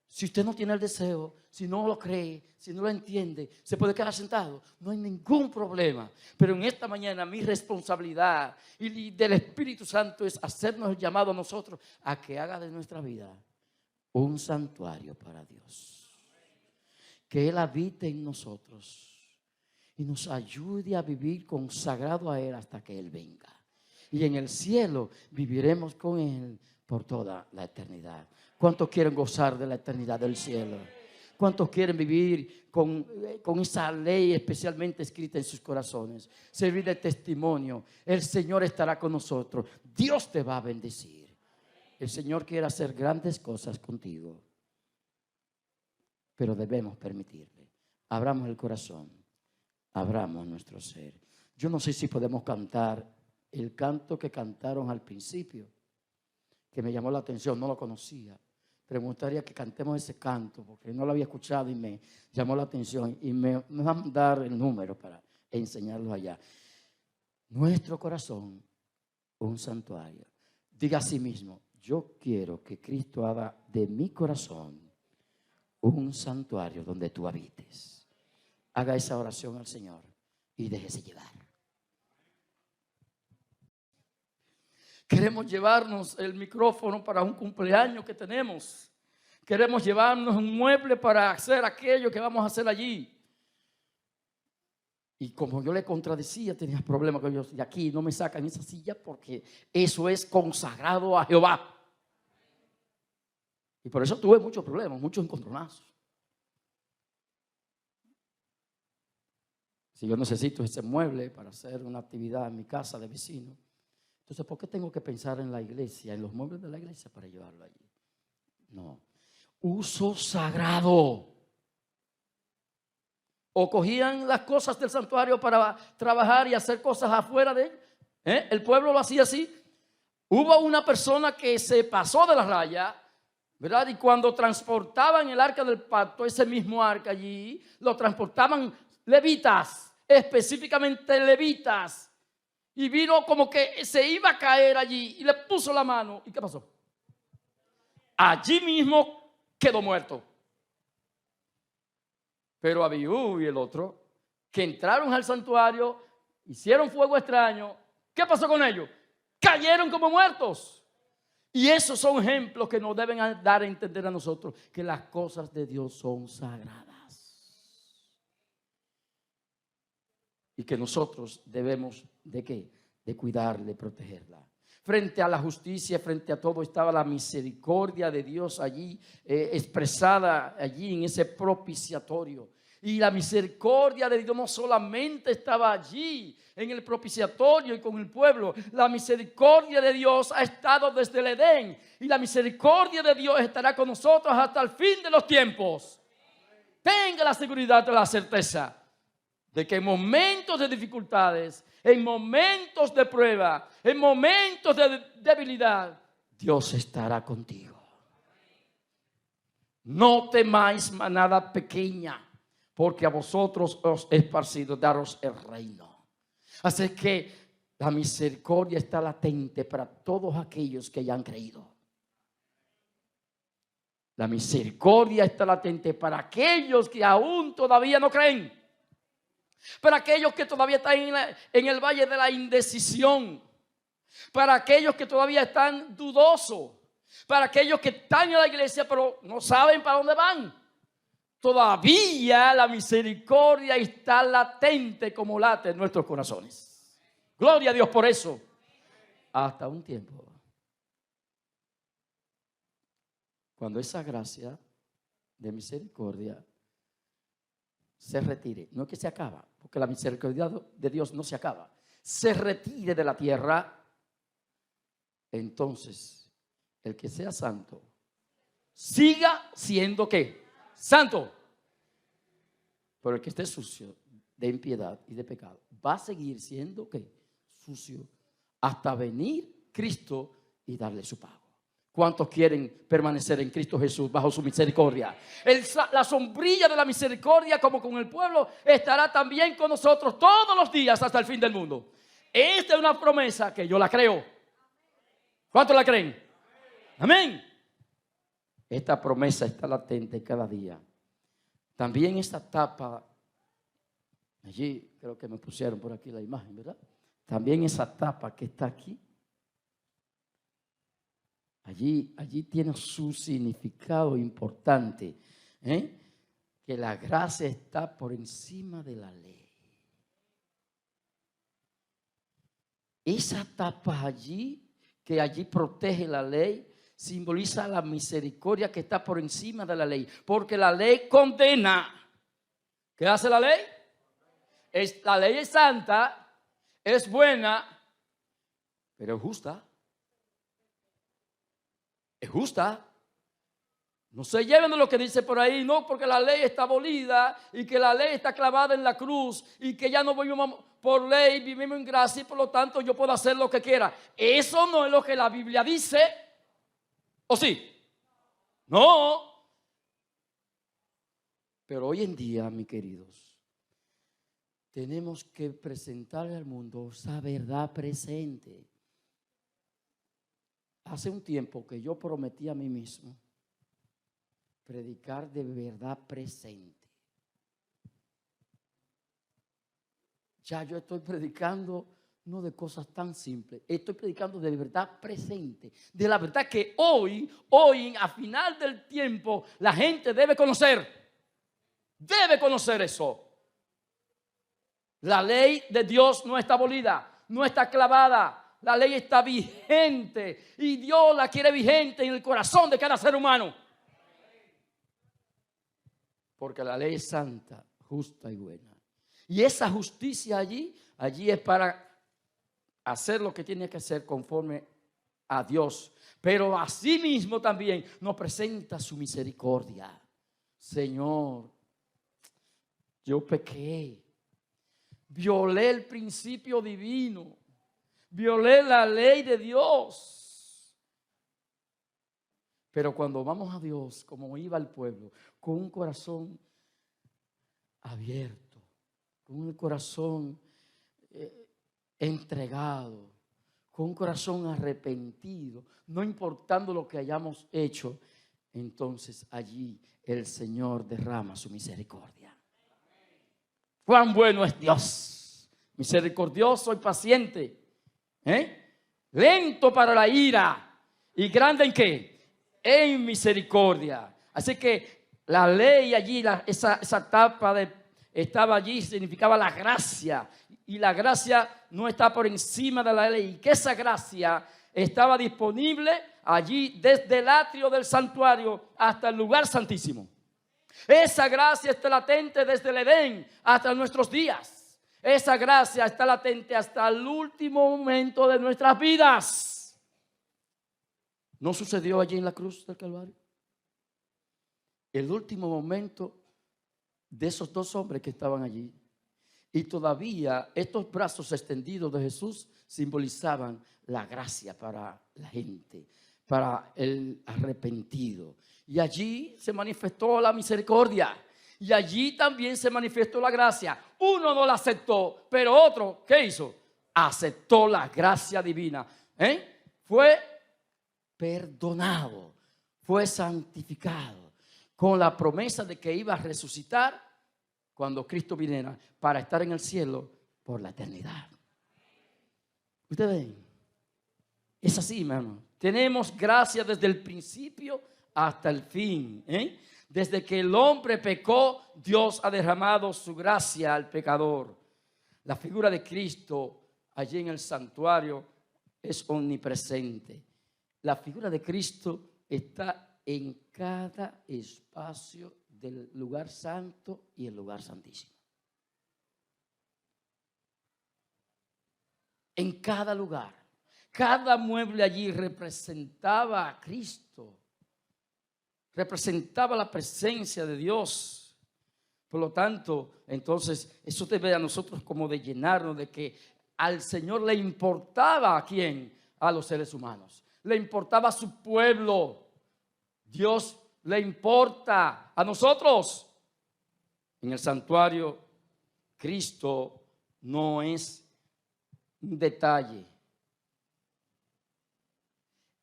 Si usted no tiene el deseo, si no lo cree, si no lo entiende, se puede quedar sentado. No hay ningún problema. Pero en esta mañana mi responsabilidad y del Espíritu Santo es hacernos el llamado a nosotros a que haga de nuestra vida un santuario para Dios. Que Él habite en nosotros y nos ayude a vivir consagrado a Él hasta que Él venga. Y en el cielo viviremos con Él por toda la eternidad. ¿Cuántos quieren gozar de la eternidad del cielo? ¿Cuántos quieren vivir con esa ley especialmente escrita en sus corazones? Servir de testimonio. El Señor estará con nosotros. Dios te va a bendecir. El Señor quiere hacer grandes cosas contigo. Pero debemos permitirle. Abramos el corazón. Abramos nuestro ser. Yo no sé si podemos cantar el canto que cantaron al principio, que me llamó la atención, no lo conocía. Pero me gustaría que cantemos ese canto, porque no lo había escuchado y me llamó la atención. Y me van a dar el número para enseñarlo allá. Nuestro corazón, un santuario. Diga a sí mismo, yo quiero que Cristo haga de mi corazón un santuario donde tú habites. Haga esa oración al Señor y déjese llevar. Queremos llevarnos el micrófono para un cumpleaños que tenemos. Queremos llevarnos un mueble para hacer aquello que vamos a hacer allí. Y como yo le contradecía, tenía problemas con ellos. Y aquí no me sacan esa silla porque eso es consagrado a Jehová. Y por eso tuve muchos problemas, muchos encontronazos. Si yo necesito ese mueble para hacer una actividad en mi casa de vecino, entonces, ¿por qué tengo que pensar en la iglesia, en los muebles de la iglesia para llevarlo allí? No. Uso sagrado. O cogían las cosas del santuario para trabajar y hacer cosas afuera de él. El pueblo lo hacía así. Hubo una persona que se pasó de la raya, ¿verdad? Y cuando transportaban el arca del pacto, ese mismo arca allí, lo transportaban levitas, específicamente levitas. Y vino como que se iba a caer allí y le puso la mano. ¿Y qué pasó? Allí mismo quedó muerto. Pero Abiú y el otro, que entraron al santuario, hicieron fuego extraño. ¿Qué pasó con ellos? Cayeron como muertos. Y esos son ejemplos que nos deben dar a entender a nosotros que las cosas de Dios son sagradas. Y que nosotros debemos, ¿de qué? De cuidarla, de protegerla. Frente a la justicia, frente a todo, estaba la misericordia de Dios allí, expresada allí en ese propiciatorio. Y la misericordia de Dios no solamente estaba allí en el propiciatorio y con el pueblo. La misericordia de Dios ha estado desde el Edén. Y la misericordia de Dios estará con nosotros hasta el fin de los tiempos. Tenga la seguridad y la certeza de que en momentos de dificultades, en momentos de prueba, en momentos de debilidad, Dios estará contigo. No temáis manada pequeña, porque a vosotros os he esparcido daros el reino. Así que la misericordia está latente para todos aquellos que ya han creído. La misericordia está latente para aquellos que aún todavía no creen. Para aquellos que todavía están en el valle de la indecisión. Para aquellos que todavía están dudosos. Para aquellos que están en la iglesia pero no saben para dónde van. Todavía la misericordia está latente como late en nuestros corazones. Gloria a Dios por eso. Hasta un tiempo. Cuando esa gracia de misericordia se retire, no es que se acaba, porque la misericordia de Dios no se acaba, se retire de la tierra, entonces el que sea santo, siga siendo ¿qué? Santo. Pero el que esté sucio de impiedad y de pecado, va a seguir siendo ¿qué? Sucio, hasta venir Cristo y darle su pago. ¿Cuántos quieren permanecer en Cristo Jesús bajo su misericordia? La sombrilla de la misericordia, como con el pueblo, estará también con nosotros todos los días hasta el fin del mundo. Esta es una promesa que yo la creo. ¿Cuántos la creen? Amén. Esta promesa está latente cada día. También esta tapa, allí creo que me pusieron por aquí la imagen, ¿verdad? También esa tapa que está aquí, allí tiene su significado importante, que la gracia está por encima de la ley. Esa tapa allí, que allí protege la ley, simboliza la misericordia que está por encima de la ley, porque la ley condena. ¿Qué hace la ley? La ley es santa, es buena, pero es justa. Es justa. No se lleven de lo que dice por ahí, no, porque la ley está abolida y que la ley está clavada en la cruz y que ya no vivimos por ley, vivimos en gracia y por lo tanto yo puedo hacer lo que quiera. Eso no es lo que la Biblia dice. ¿O sí? No. Pero hoy en día, mis queridos, tenemos que presentarle al mundo esa verdad presente. Hace un tiempo que yo prometí a mí mismo predicar de verdad presente. Ya yo estoy predicando no de cosas tan simples, estoy predicando de verdad presente, de la verdad que hoy, a final del tiempo, la gente debe conocer eso. La ley de Dios no está abolida, no está clavada, la ley está vigente y Dios la quiere vigente en el corazón de cada ser humano. Porque la ley es santa, justa y buena. Y esa justicia allí es para hacer lo que tiene que hacer conforme a Dios. Pero asimismo también nos presenta su misericordia. Señor, yo pequé, violé el principio divino, violé la ley de Dios. Pero cuando vamos a Dios, como iba el pueblo, con un corazón abierto, con un corazón entregado, con un corazón arrepentido, no importando lo que hayamos hecho, entonces allí el Señor derrama su misericordia. Cuán bueno es Dios, misericordioso y paciente, lento para la ira y grande ¿en qué? En misericordia. Así que la ley allí, esa tapa estaba allí, significaba la gracia. Y la gracia no está por encima de la ley. Y que esa gracia estaba disponible allí desde el atrio del santuario hasta el lugar santísimo. Esa gracia está latente desde el Edén hasta nuestros días. Esa gracia está latente hasta el último momento de nuestras vidas. ¿No sucedió allí en la cruz del Calvario? El último momento de esos dos hombres que estaban allí. Y todavía estos brazos extendidos de Jesús simbolizaban la gracia para la gente, para el arrepentido. Y allí se manifestó la misericordia. Y allí también se manifestó la gracia. Uno no la aceptó, pero otro, ¿qué hizo? Aceptó la gracia divina. Fue perdonado, fue santificado, con la promesa de que iba a resucitar cuando Cristo viniera para estar en el cielo por la eternidad. Ustedes ven, es así, hermano. Tenemos gracia desde el principio hasta el fin. Desde que el hombre pecó, Dios ha derramado su gracia al pecador. La figura de Cristo allí en el santuario es omnipresente. La figura de Cristo está en cada espacio del lugar santo y el lugar santísimo. En cada lugar. Cada mueble allí representaba a Cristo, representaba la presencia de Dios. Por lo tanto, entonces, eso debe a nosotros como de llenarnos de que al Señor le importaba ¿a quién? A los seres humanos. Le importaba a su pueblo. Dios le importa a nosotros. En el santuario, Cristo no es un detalle.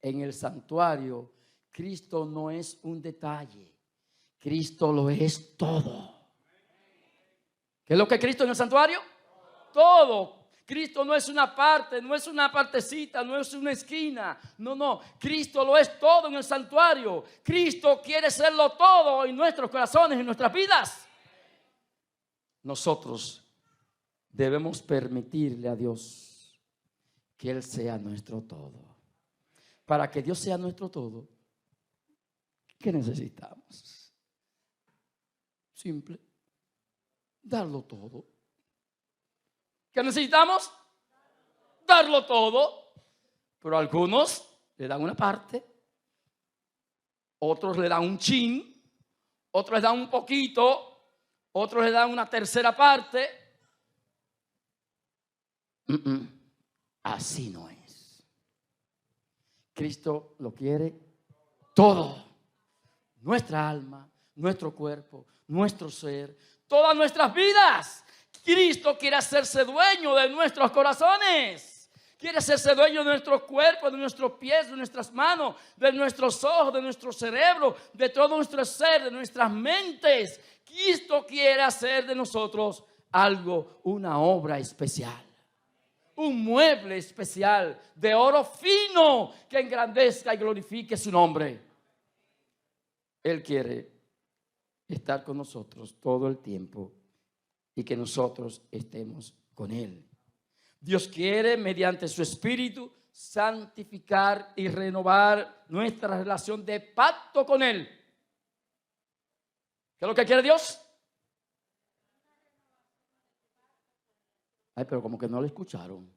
En el santuario, Cristo no es un detalle. Cristo lo es todo. ¿Qué es lo que es Cristo en el santuario? Todo. Cristo no es una parte, no es una partecita, no es una esquina. No. Cristo lo es todo en el santuario. Cristo quiere serlo todo en nuestros corazones, en nuestras vidas. Nosotros debemos permitirle a Dios que Él sea nuestro todo. Para que Dios sea nuestro todo, ¿qué necesitamos? Simple. Darlo todo. ¿Qué necesitamos? Darlo todo. Pero algunos le dan una parte, otros le dan un chin, otros le dan un poquito, otros le dan una tercera parte. Así no es. Cristo lo quiere todo. Nuestra alma, nuestro cuerpo, nuestro ser, todas nuestras vidas. Cristo quiere hacerse dueño de nuestros corazones. Quiere hacerse dueño de nuestro cuerpo, de nuestros pies, de nuestras manos, de nuestros ojos, de nuestro cerebro, de todo nuestro ser, de nuestras mentes. Cristo quiere hacer de nosotros algo, una obra especial. Un mueble especial de oro fino que engrandezca y glorifique su nombre. Él quiere estar con nosotros todo el tiempo y que nosotros estemos con Él. Dios quiere, mediante su Espíritu, santificar y renovar nuestra relación de pacto con Él. ¿Qué es lo que quiere Dios? Ay, pero como que no lo escucharon.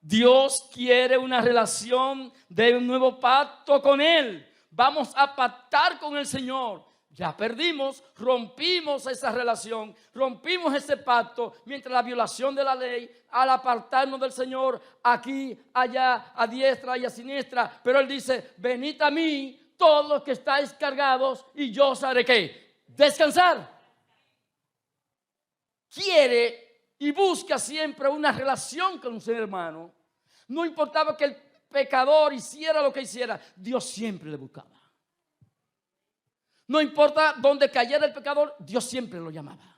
Dios quiere una relación de un nuevo pacto con Él. Vamos a pactar con el Señor. Ya perdimos, rompimos esa relación, rompimos ese pacto mientras la violación de la ley, al apartarnos del Señor, aquí, allá, a diestra y a siniestra. Pero Él dice, venid a mí todos los que estáis cargados y yo os haré ¿qué? Descansar. Quiere y busca siempre una relación con su hermano. No importaba que el pecador hiciera lo que hiciera, Dios siempre le buscaba. No importa dónde cayera el pecador, Dios siempre lo llamaba.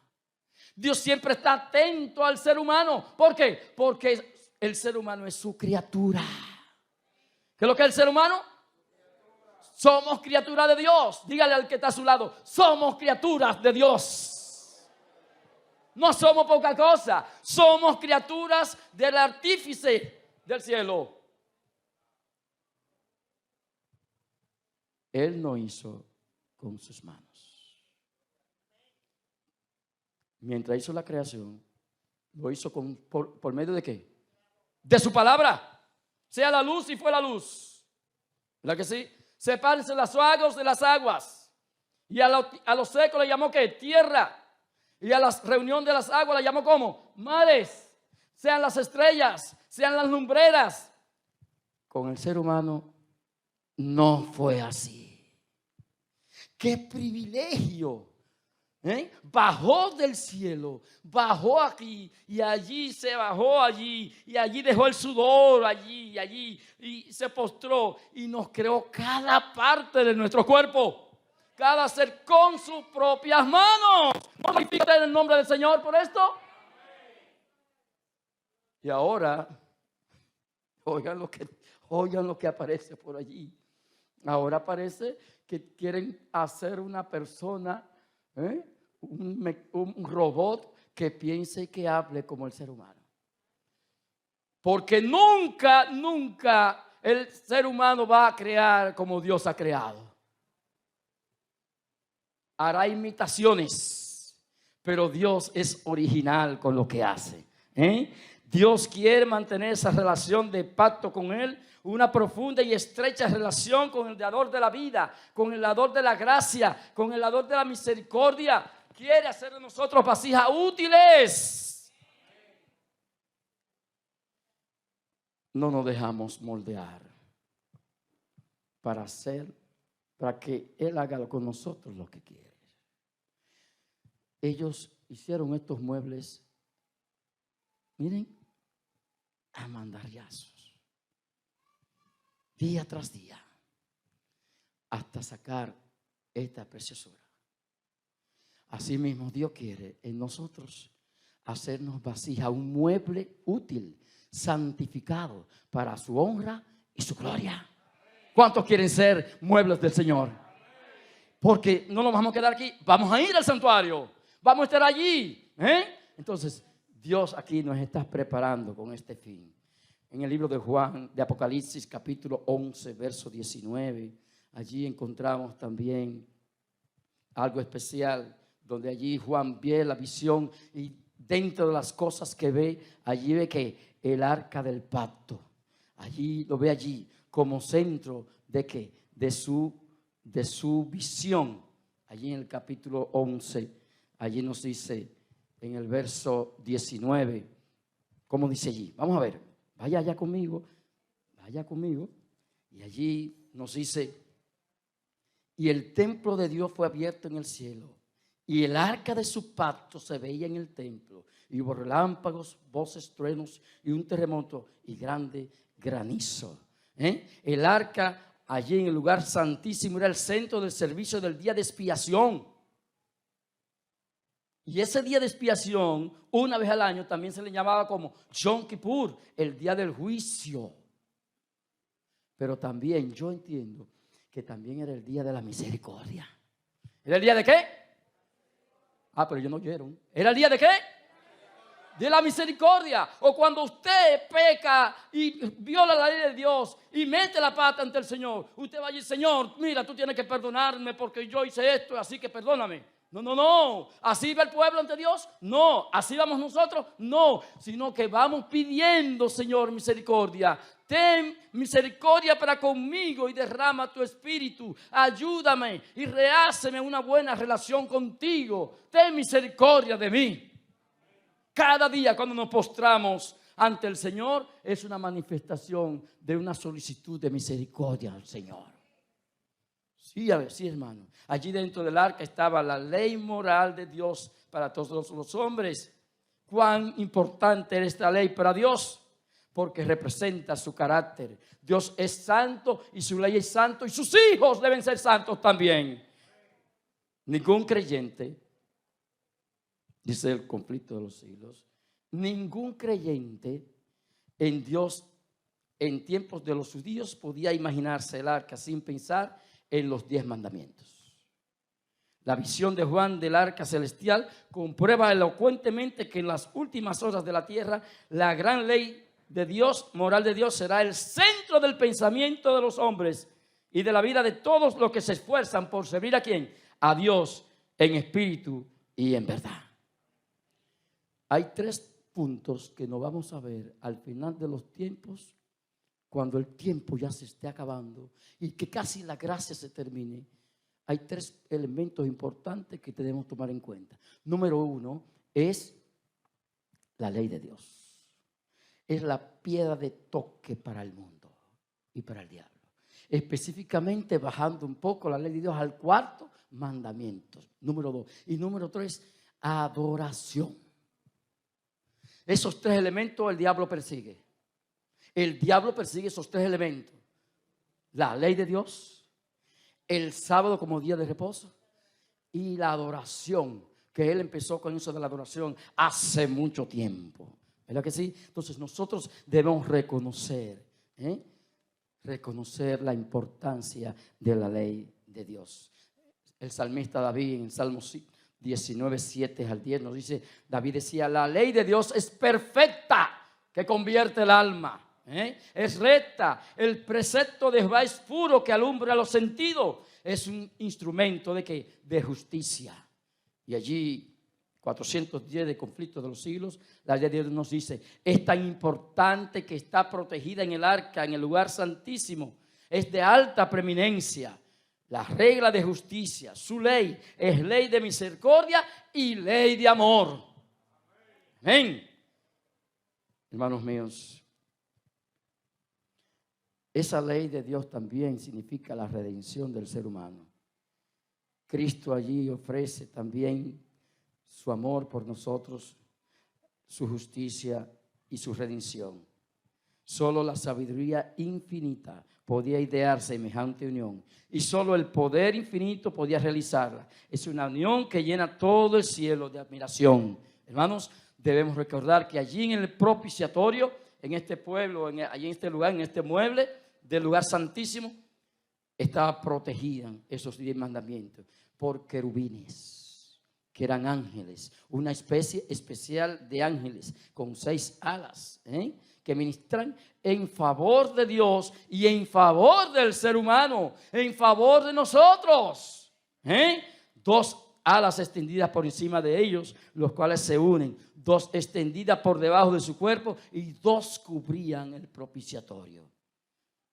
Dios siempre está atento al ser humano. ¿Por qué? Porque el ser humano es su criatura. ¿Qué es lo que es el ser humano? Somos criaturas de Dios. Dígale al que está a su lado, somos criaturas de Dios. No somos poca cosa, somos criaturas del artífice del cielo. Él no hizo con sus manos. Mientras hizo la creación, lo hizo por medio de ¿qué? De su palabra. Sea la luz y fue la luz. ¿Verdad que sí? Sepárense las aguas de las aguas. Y a lo seco le llamó ¿qué? Tierra. Y a la reunión de las aguas le llamó ¿cómo? Mares. Sean las estrellas, sean las lumbreras. Con el ser humano no fue así. ¡Qué privilegio! Bajó del cielo, bajó aquí y allí se bajó allí y allí dejó el sudor allí y allí y se postró y nos creó cada parte de nuestro cuerpo, cada ser con sus propias manos. ¿No glorifica en el nombre del Señor por esto? Y ahora, oigan lo que aparece por allí. Ahora parece que quieren hacer una persona, un robot que piense y que hable como el ser humano. Porque nunca el ser humano va a crear como Dios ha creado. Hará imitaciones, pero Dios es original con lo que hace. Dios quiere mantener esa relación de pacto con Él, una profunda y estrecha relación con el dador de la vida, con el dador de la gracia, con el dador de la misericordia. Quiere hacer de nosotros vasijas útiles. No nos dejamos moldear para que Él haga con nosotros lo que quiere. Ellos hicieron estos muebles, miren, a mandariazos, día tras día, hasta sacar esta preciosura. Asimismo, Dios quiere en nosotros hacernos vasija, un mueble útil, santificado para su honra y su gloria. ¿Cuántos quieren ser muebles del Señor? Porque no nos vamos a quedar aquí, vamos a ir al santuario, vamos a estar allí. Entonces, Dios aquí nos está preparando con este fin. En el libro de Juan, de Apocalipsis, capítulo 11, verso 19, allí encontramos también algo especial, donde allí Juan ve la visión y dentro de las cosas que ve, allí ve que el arca del pacto, allí lo ve allí como centro de que de su visión. Allí en el capítulo 11, allí nos dice en el verso 19, ¿cómo dice allí? Vamos a ver, vaya allá conmigo, y allí nos dice: y el templo de Dios fue abierto en el cielo, y el arca de su pacto se veía en el templo, y hubo relámpagos, voces, truenos, y un terremoto, y grande granizo. El arca allí en el lugar santísimo era el centro del servicio del día de expiación. Y ese día de expiación, una vez al año, también se le llamaba como Yom Kippur, el día del juicio. Pero también yo entiendo que también era el día de la misericordia. ¿Era el día de qué? Pero ellos no oyeron. ¿Era el día de qué? De la misericordia. O cuando usted peca y viola la ley de Dios y mete la pata ante el Señor, usted va a decir: Señor, mira, tú tienes que perdonarme porque yo hice esto, así que perdóname. No. ¿Así va el pueblo ante Dios? No. ¿Así vamos nosotros? No. Sino que vamos pidiendo: Señor, misericordia. Ten misericordia para conmigo y derrama tu espíritu. Ayúdame y reháceme una buena relación contigo. Ten misericordia de mí. Cada día cuando nos postramos ante el Señor es una manifestación de una solicitud de misericordia al Señor. Sí, hermano. Allí dentro del arca estaba la ley moral de Dios para todos los hombres. Cuán importante era esta ley para Dios, porque representa su carácter. Dios es santo y su ley es santo, y sus hijos deben ser santos también. Ningún creyente, dice el conflicto de los siglos, ningún creyente en Dios en tiempos de los judíos podía imaginarse el arca sin pensar en los 10 mandamientos. La visión de Juan del arca celestial comprueba elocuentemente que en las últimas horas de la tierra la gran ley de Dios, moral de Dios, será el centro del pensamiento de los hombres y de la vida de todos los que se esfuerzan por servir ¿a quién? A Dios en espíritu y en verdad. Hay 3 puntos que nos vamos a ver al final de los tiempos, cuando el tiempo ya se esté acabando y que casi la gracia se termine. Hay 3 elementos importantes que debemos tomar en cuenta. Número 1 es la ley de Dios. Es la piedra de toque para el mundo y para el diablo. Específicamente bajando un poco la ley de Dios al 4º mandamiento. Número 2. Y número 3, adoración. Esos 3 elementos el diablo persigue. El diablo persigue esos 3 elementos: la ley de Dios, el sábado como día de reposo y la adoración, que él empezó con eso de la adoración hace mucho tiempo. ¿Verdad que sí? Entonces nosotros debemos reconocer la importancia de la ley de Dios. El salmista David en el Salmo 19, 7 al 10 nos dice, David decía: la ley de Dios es perfecta, que convierte el alma. Es recta, el precepto de Jehová es puro, que alumbra los sentidos. Es un instrumento de justicia. Y allí 410 de conflicto de los siglos, la ley de Dios nos dice, es tan importante que está protegida en el arca, en el lugar santísimo, es de alta preeminencia. La regla de justicia, su ley, es ley de misericordia y ley de amor. Amén. Hermanos míos, esa ley de Dios también significa la redención del ser humano. Cristo allí ofrece también su amor por nosotros, su justicia y su redención. Solo la sabiduría infinita podía idear semejante unión y solo el poder infinito podía realizarla. Es una unión que llena todo el cielo de admiración. Hermanos, debemos recordar que allí en el propiciatorio, en este pueblo, allí en este lugar, en este mueble del lugar santísimo, estaba protegida esos 10 mandamientos por querubines, que eran ángeles, una especie especial de ángeles con 6 alas, que ministran en favor de Dios y en favor del ser humano, en favor de nosotros. 2 alas extendidas por encima de ellos, los cuales se unen, 2 extendidas por debajo de su cuerpo y 2 cubrían el propiciatorio.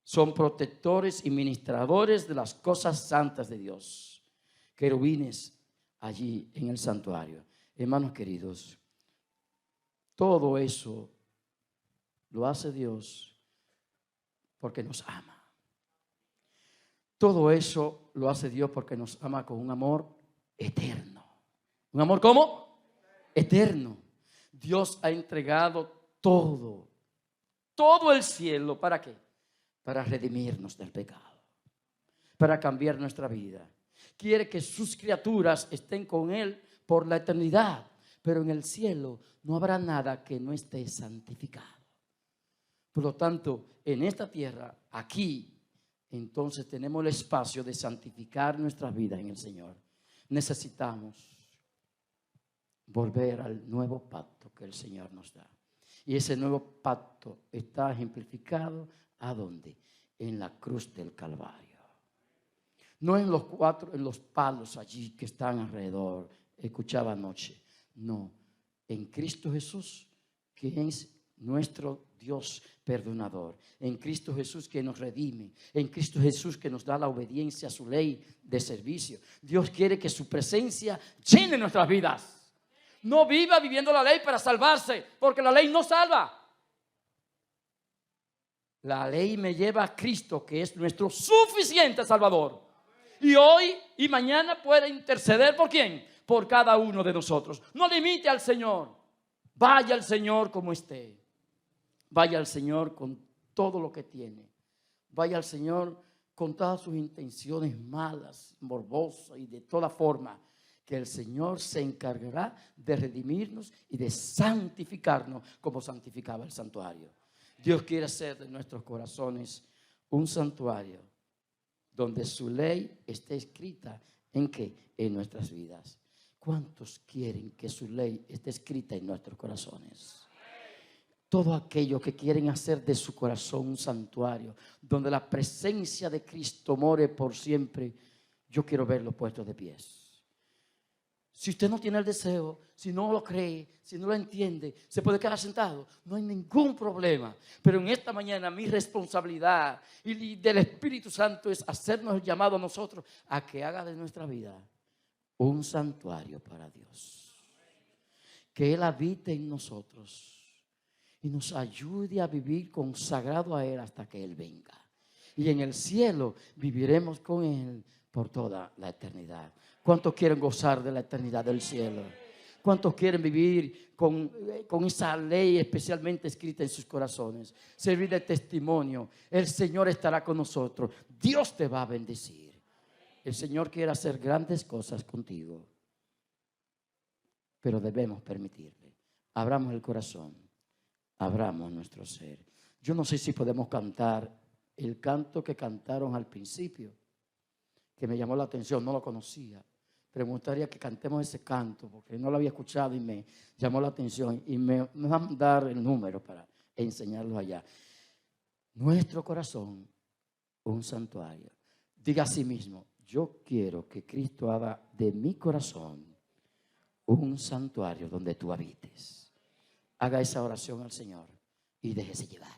Son protectores y ministradores de las cosas santas de Dios. Querubines allí en el santuario. Hermanos queridos, todo eso lo hace Dios porque nos ama. Todo eso lo hace Dios porque nos ama con un amor eterno. ¿Un amor cómo? Eterno. Dios ha entregado todo el cielo. ¿Para qué? Para redimirnos del pecado, para cambiar nuestra vida. Quiere que sus criaturas estén con Él por la eternidad, pero en el cielo no habrá nada que no esté santificado. Por lo tanto, en esta tierra, aquí, entonces tenemos el espacio de santificar nuestras vidas en el Señor. Necesitamos volver al nuevo pacto que el Señor nos da. Y ese nuevo pacto está ejemplificado ¿a dónde? En la cruz del Calvario. No en los palos allí que están alrededor. Escuchaba anoche. No, en Cristo Jesús, que es nuestro Dios perdonador. En Cristo Jesús que nos redime. En Cristo Jesús que nos da la obediencia a su ley de servicio. Dios quiere que su presencia llene nuestras vidas. No viva viviendo la ley para salvarse, porque la ley no salva. La ley me lleva a Cristo, que es nuestro suficiente Salvador. Y hoy y mañana puede interceder ¿por quién? Por cada uno de nosotros. No limite al Señor. Vaya al Señor como esté. Vaya al Señor con todo lo que tiene. Vaya al Señor con todas sus intenciones malas, morbosas y de toda forma. Que el Señor se encargará de redimirnos y de santificarnos como santificaba el santuario. Dios quiere hacer de nuestros corazones un santuario donde su ley esté escrita ¿en qué? En nuestras vidas. ¿Cuántos quieren que su ley esté escrita en nuestros corazones? Todo aquello que quieren hacer de su corazón un santuario donde la presencia de Cristo more por siempre, yo quiero verlo puesto de pies. Si usted no tiene el deseo, si no lo cree, si no lo entiende, se puede quedar sentado. No hay ningún problema. Pero en esta mañana mi responsabilidad y del Espíritu Santo es hacernos el llamado a nosotros a que haga de nuestra vida un santuario para Dios. Que Él habite en nosotros y nos ayude a vivir consagrado a Él hasta que Él venga. Y en el cielo viviremos con Él por toda la eternidad. ¿Cuántos quieren gozar de la eternidad del cielo? ¿Cuántos quieren vivir con esa ley especialmente escrita en sus corazones? Servir de testimonio. El Señor estará con nosotros. Dios te va a bendecir. El Señor quiere hacer grandes cosas contigo. Pero debemos permitirle. Abramos el corazón. Abramos nuestro ser. Yo no sé si podemos cantar el canto que cantaron al principio, que me llamó la atención, no lo conocía. Pero me gustaría que cantemos ese canto, porque no lo había escuchado y me llamó la atención. Y me van a dar el número para enseñarlo allá. Nuestro corazón, un santuario. Diga a sí mismo, yo quiero que Cristo haga de mi corazón un santuario donde tú habites. Haga esa oración al Señor y déjese llevar.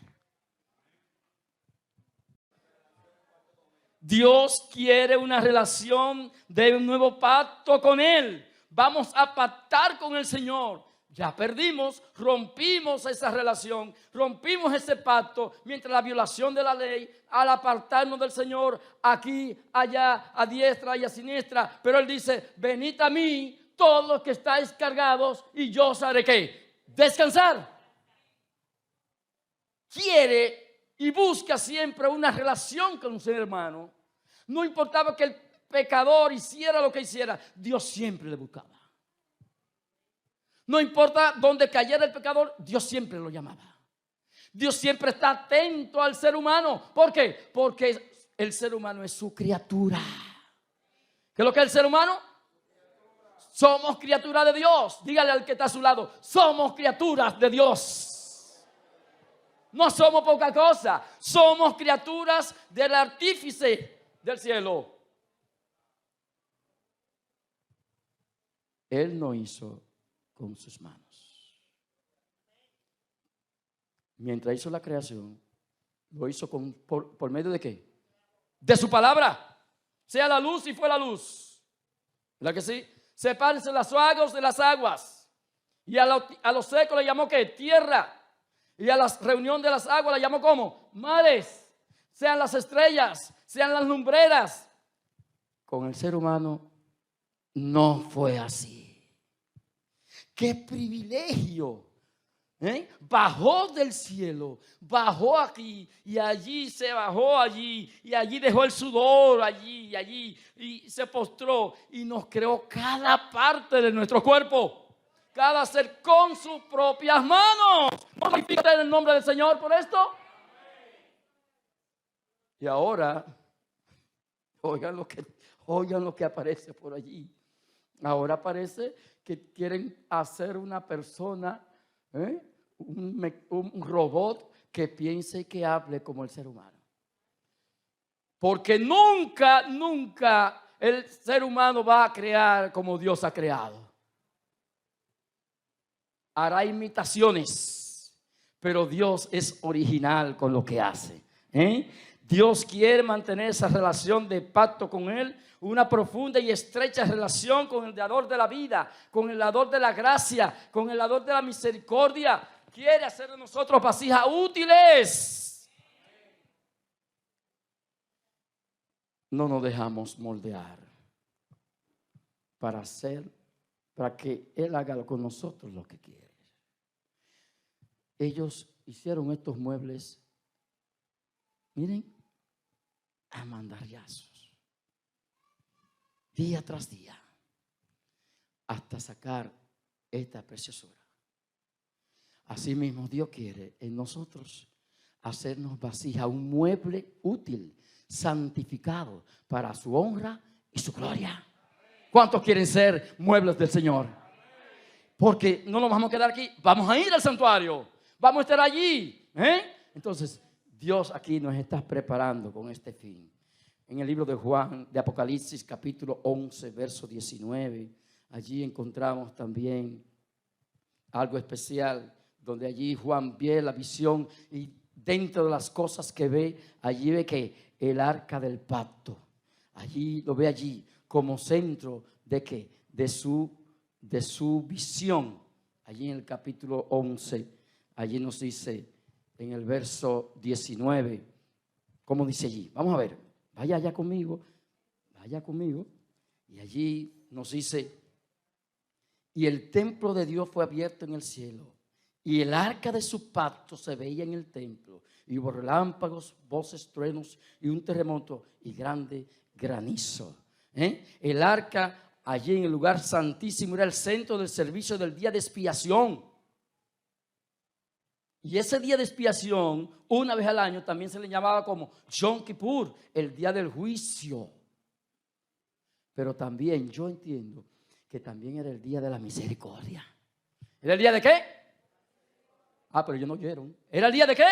Dios quiere una relación de un nuevo pacto con Él. Vamos a pactar con el Señor. Ya perdimos, rompimos esa relación, rompimos ese pacto, mientras la violación de la ley, al apartarnos del Señor, aquí, allá, a diestra y a siniestra. Pero Él dice, venid a mí, todos los que estáis cargados, y yo os haré ¿qué? Descansar. Quiere y busca siempre una relación con su hermano. No importaba que el pecador hiciera lo que hiciera, Dios siempre le buscaba. No importa dónde cayera el pecador, Dios siempre lo llamaba. Dios siempre está atento al ser humano. ¿Por qué? Porque el ser humano es su criatura. ¿Qué es lo que es el ser humano? Somos criaturas de Dios. Dígale al que está a su lado, somos criaturas de Dios. No somos poca cosa. Somos criaturas del artífice del cielo. Él no hizo con sus manos. Mientras hizo la creación, lo hizo por medio de ¿qué? De su palabra. Sea la luz y fue la luz. ¿Verdad que sí? Sepárense las aguas de las aguas. Y a los secos le llamó ¿qué? Tierra. Y a la reunión de las aguas le llamó ¿cómo? Mares. Sean las estrellas, sean las lumbreras. Con el ser humano no fue así. ¡Qué privilegio! Bajó del cielo, bajó aquí y allí se bajó allí y allí dejó el sudor allí y allí y se postró y nos creó cada parte de nuestro cuerpo, cada ser con sus propias manos. ¿No glorifica en el nombre del Señor por esto? Y ahora, oigan lo que aparece por allí. Ahora parece que quieren hacer una persona, un robot que piense y que hable como el ser humano. Porque nunca el ser humano va a crear como Dios ha creado. Hará imitaciones, pero Dios es original con lo que hace. Dios quiere mantener esa relación de pacto con Él, una profunda y estrecha relación con el dador de la vida, con el dador de la gracia, con el dador de la misericordia. Quiere hacer de nosotros vasijas útiles. No nos dejamos moldear para que Él haga con nosotros lo que quiere. Ellos hicieron estos muebles, miren, a mandariazos, día tras día, hasta sacar esta preciosura. Asimismo, Dios quiere en nosotros hacernos vasija, un mueble útil, santificado para su honra y su gloria. ¿Cuántos quieren ser muebles del Señor? Porque no nos vamos a quedar aquí, vamos a ir al santuario, vamos a estar allí. Entonces, Dios aquí nos está preparando con este fin. En el libro de Juan, de Apocalipsis, capítulo 11, verso 19, allí encontramos también algo especial, donde allí Juan ve la visión y dentro de las cosas que ve, allí ve que el arca del pacto, allí lo ve allí como centro de ¿qué? De su visión. Allí en el capítulo 11, allí nos dice en el verso 19, ¿cómo dice allí? Vamos a ver, vaya conmigo. Y allí nos dice, y el templo de Dios fue abierto en el cielo, y el arca de su pacto se veía en el templo, y hubo relámpagos, voces, truenos, y un terremoto, y grande granizo. El arca allí en el lugar santísimo era el centro del servicio del día de expiación. Y ese día de expiación, una vez al año, también se le llamaba como Yom Kippur, el día del juicio. Pero también yo entiendo que también era el día de la misericordia. ¿Era el día de qué? Pero ellos no oyeron. ¿Era el día de qué?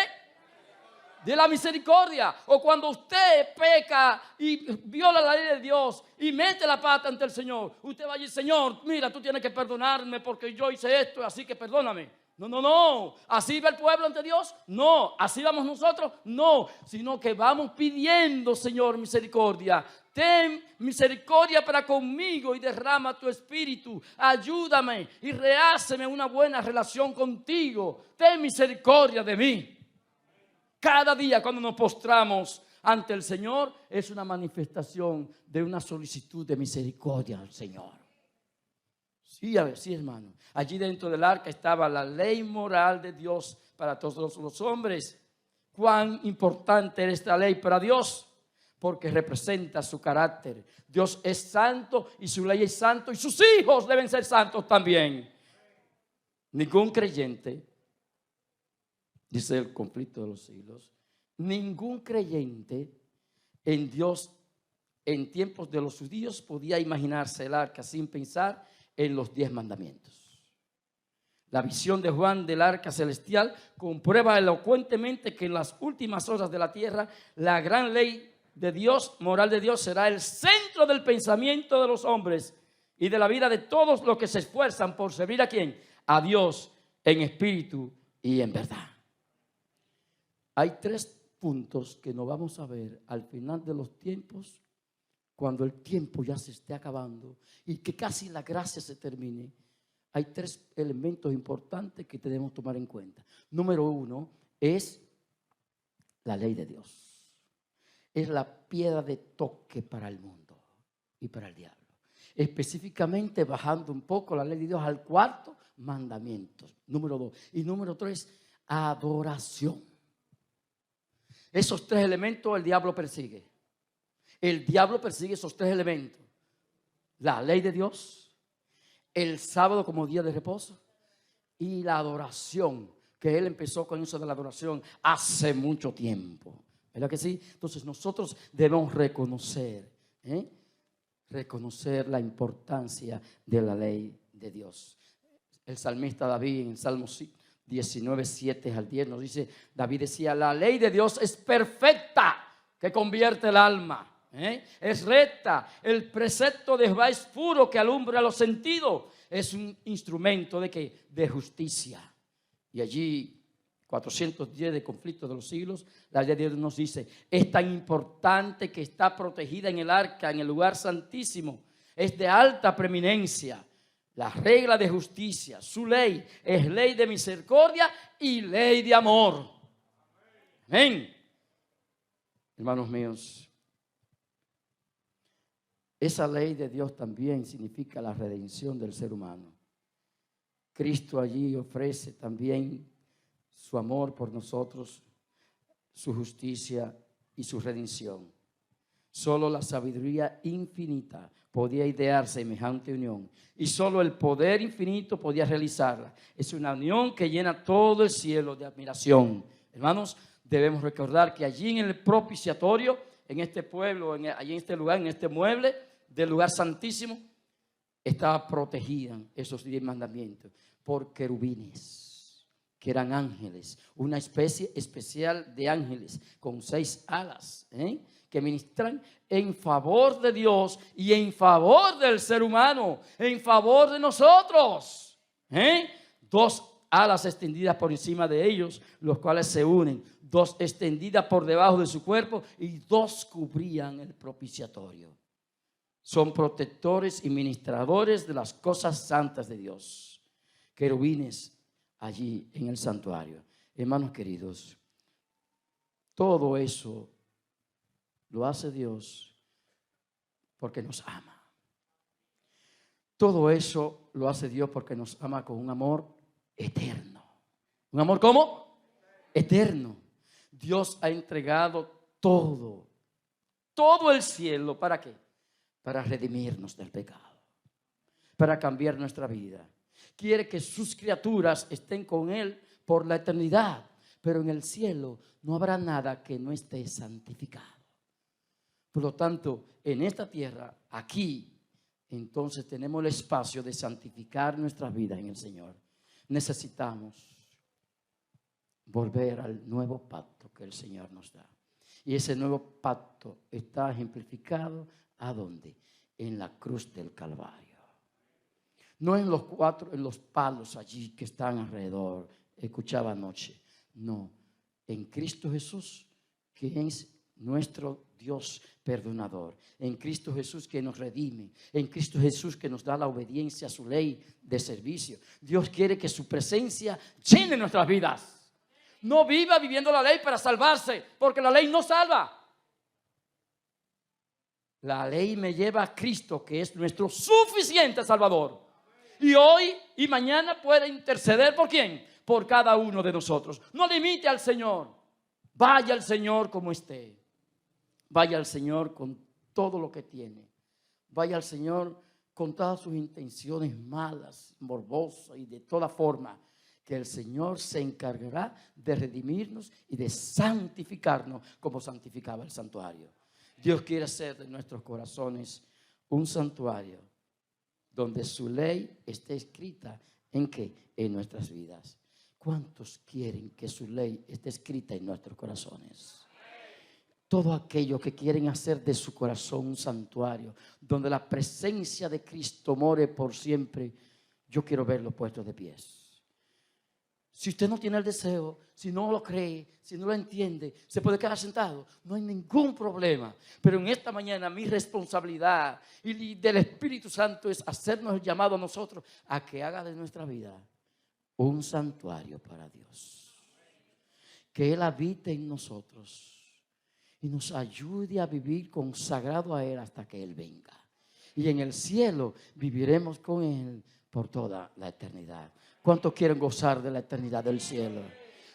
de la misericordia. O cuando usted peca y viola la ley de Dios y mete la pata ante el Señor, usted va a decir: Señor, mira, tú tienes que perdonarme porque yo hice esto, así que perdóname. No. ¿Así va el pueblo ante Dios? No. ¿Así vamos nosotros? No. Sino que vamos pidiendo: Señor, misericordia. Ten misericordia para conmigo y derrama tu espíritu. Ayúdame y reháceme una buena relación contigo. Ten misericordia de mí. Cada día cuando nos postramos ante el Señor es una manifestación de una solicitud de misericordia al Señor. Sí, hermano. Allí dentro del arca estaba la ley moral de Dios para todos los hombres. Cuán importante era esta ley para Dios, porque representa su carácter. Dios es santo y su ley es santo y sus hijos deben ser santos también. Ningún creyente, dice el conflicto de los siglos, ningún creyente en Dios en tiempos de los judíos podía imaginarse el arca sin pensar en los 10 mandamientos. La visión de Juan del arca celestial comprueba elocuentemente que en las últimas horas de la tierra la gran ley de Dios, moral de Dios, será el centro del pensamiento de los hombres y de la vida de todos los que se esfuerzan por servir ¿a quién? A Dios en espíritu y en verdad. Hay 3 puntos que nos vamos a ver al final de los tiempos, cuando el tiempo ya se esté acabando y que casi la gracia se termine. Hay 3 elementos importantes que debemos tomar en cuenta. Número 1 es la ley de Dios. Es la piedra de toque para el mundo y para el diablo. Específicamente bajando un poco la ley de Dios al 4º mandamiento. Número 2. Y número 3, adoración. Esos 3 elementos el diablo persigue. El diablo persigue esos 3 elementos: la ley de Dios, el sábado como día de reposo y la adoración, que él empezó con eso de la adoración hace mucho tiempo. ¿Verdad que sí? Entonces nosotros debemos reconocer la importancia de la ley de Dios. El salmista David en el Salmo 19, 7 al 10 nos dice, David decía: la ley de Dios es perfecta, que convierte el alma. Es recta, el precepto de Jehová es puro, que alumbra los sentidos. Es un instrumento de ¿qué? De justicia. Y allí 410 de conflicto de los siglos, la ley de Dios nos dice: es tan importante que está protegida en el arca, en el lugar santísimo. Es de alta preeminencia. La regla de justicia, su ley, es ley de misericordia y ley de amor. Amén. Hermanos míos, esa ley de Dios también significa la redención del ser humano. Cristo allí ofrece también su amor por nosotros, su justicia y su redención. Solo la sabiduría infinita podía idear semejante unión y solo el poder infinito podía realizarla. Es una unión que llena todo el cielo de admiración. Hermanos, debemos recordar que allí en el propiciatorio, en este pueblo, allí en este lugar, en este mueble del lugar santísimo, estaba protegida esos 10 mandamientos por querubines, que eran ángeles, una especie especial de ángeles con 6 alas, que ministran en favor de Dios y en favor del ser humano, en favor de nosotros. 2 alas extendidas por encima de ellos, los cuales se unen, 2 extendidas por debajo de su cuerpo y 2 cubrían el propiciatorio. Son protectores y ministradores de las cosas santas de Dios. Querubines allí en el santuario. Hermanos queridos, todo eso lo hace Dios porque nos ama. Todo eso lo hace Dios porque nos ama con un amor eterno. ¿Un amor cómo? Eterno. Dios ha entregado todo el cielo. ¿Para qué? Para redimirnos del pecado, para cambiar nuestra vida. Quiere que sus criaturas estén con Él por la eternidad, pero en el cielo no habrá nada que no esté santificado. Por lo tanto, en esta tierra, aquí, entonces tenemos el espacio de santificar nuestras vidas en el Señor. Necesitamos volver al nuevo pacto que el Señor nos da. Y ese nuevo pacto está ejemplificado ¿a dónde? En la cruz del Calvario. No en los palos allí que están alrededor. Escuchaba anoche. No, en Cristo Jesús, que es nuestro Dios perdonador. En Cristo Jesús que nos redime. En Cristo Jesús que nos da la obediencia a su ley de servicio. Dios quiere que su presencia llene nuestras vidas. No viva viviendo la ley para salvarse, porque la ley no salva. La ley me lleva a Cristo, que es nuestro suficiente Salvador. Y hoy y mañana puede interceder ¿por quién? Por cada uno de nosotros. No limite al Señor. Vaya al Señor como esté. Vaya al Señor con todo lo que tiene. Vaya al Señor con todas sus intenciones malas, morbosas y de toda forma. Que el Señor se encargará de redimirnos y de santificarnos como santificaba el santuario. Dios quiere hacer de nuestros corazones un santuario donde su ley esté escrita ¿en qué? En nuestras vidas. ¿Cuántos quieren que su ley esté escrita en nuestros corazones? Todo aquello que quieren hacer de su corazón un santuario donde la presencia de Cristo more por siempre, yo quiero verlo puesto de pies. Si usted no tiene el deseo, si no lo cree, si no lo entiende, se puede quedar sentado. No hay ningún problema. Pero en esta mañana mi responsabilidad y del Espíritu Santo es hacernos el llamado a nosotros a que haga de nuestra vida un santuario para Dios. Que Él habite en nosotros y nos ayude a vivir consagrado a Él hasta que Él venga. Y en el cielo viviremos con Él por toda la eternidad. ¿Cuántos quieren gozar de la eternidad del cielo?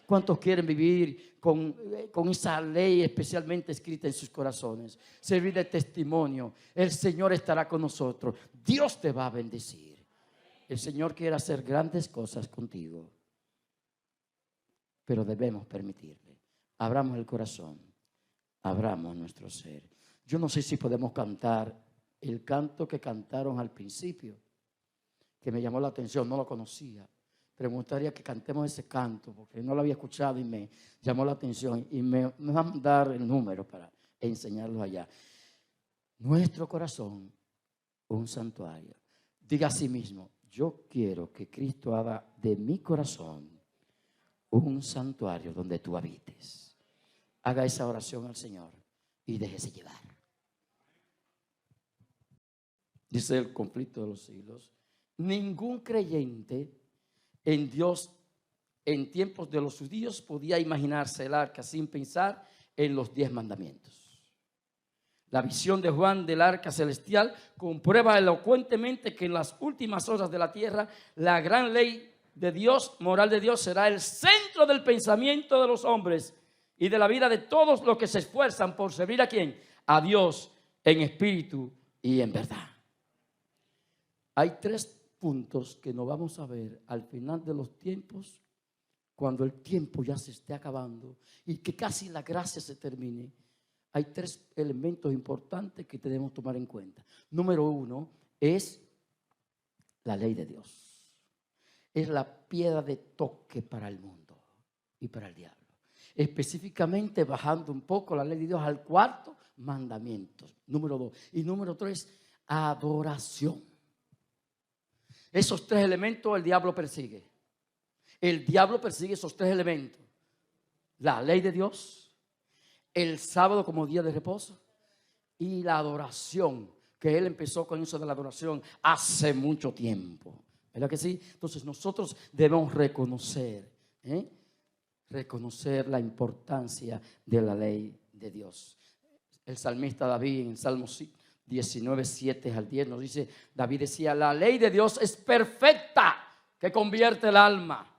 ¿Cuántos quieren vivir con esa ley especialmente escrita en sus corazones? Servir de testimonio. El Señor estará con nosotros. Dios te va a bendecir. El Señor quiere hacer grandes cosas contigo. Pero debemos permitirle. Abramos el corazón. Abramos nuestro ser. Yo no sé si podemos cantar el canto que cantaron al principio, que me llamó la atención, no lo conocía. Pero me gustaría que cantemos ese canto, porque no lo había escuchado y me llamó la atención. Y me van a dar el número para enseñarlo allá. Nuestro corazón, un santuario. Diga a sí mismo, yo quiero que Cristo haga de mi corazón un santuario donde tú habites. Haga esa oración al Señor y déjese llevar. Dice el conflicto de los siglos. Ningún creyente en Dios en tiempos de los judíos podía imaginarse el arca sin pensar en los 10 mandamientos. La visión de Juan del arca celestial comprueba elocuentemente que en las últimas horas de la tierra la gran ley de Dios, moral de Dios, será el centro del pensamiento de los hombres y de la vida de todos los que se esfuerzan por servir ¿a quién? A Dios en espíritu y en verdad. Hay 3 puntos que nos vamos a ver al final de los tiempos, cuando el tiempo ya se esté acabando y que casi la gracia se termine. Hay 3 elementos importantes que debemos tomar en cuenta. Número 1 es la ley de Dios. Es la piedra de toque para el mundo y para el diablo. Específicamente bajando un poco la ley de Dios al 4º mandamiento. Número 2. Y número 3, adoración. Esos 3 elementos el diablo persigue. El diablo persigue esos 3 elementos. La ley de Dios, el sábado como día de reposo y la adoración, que él empezó con eso de la adoración hace mucho tiempo. ¿Verdad que sí? Entonces nosotros debemos reconocer la importancia de la ley de Dios. El salmista David en el Salmo 19, 7 al 10 nos dice, David decía, la ley de Dios es perfecta, que convierte el alma.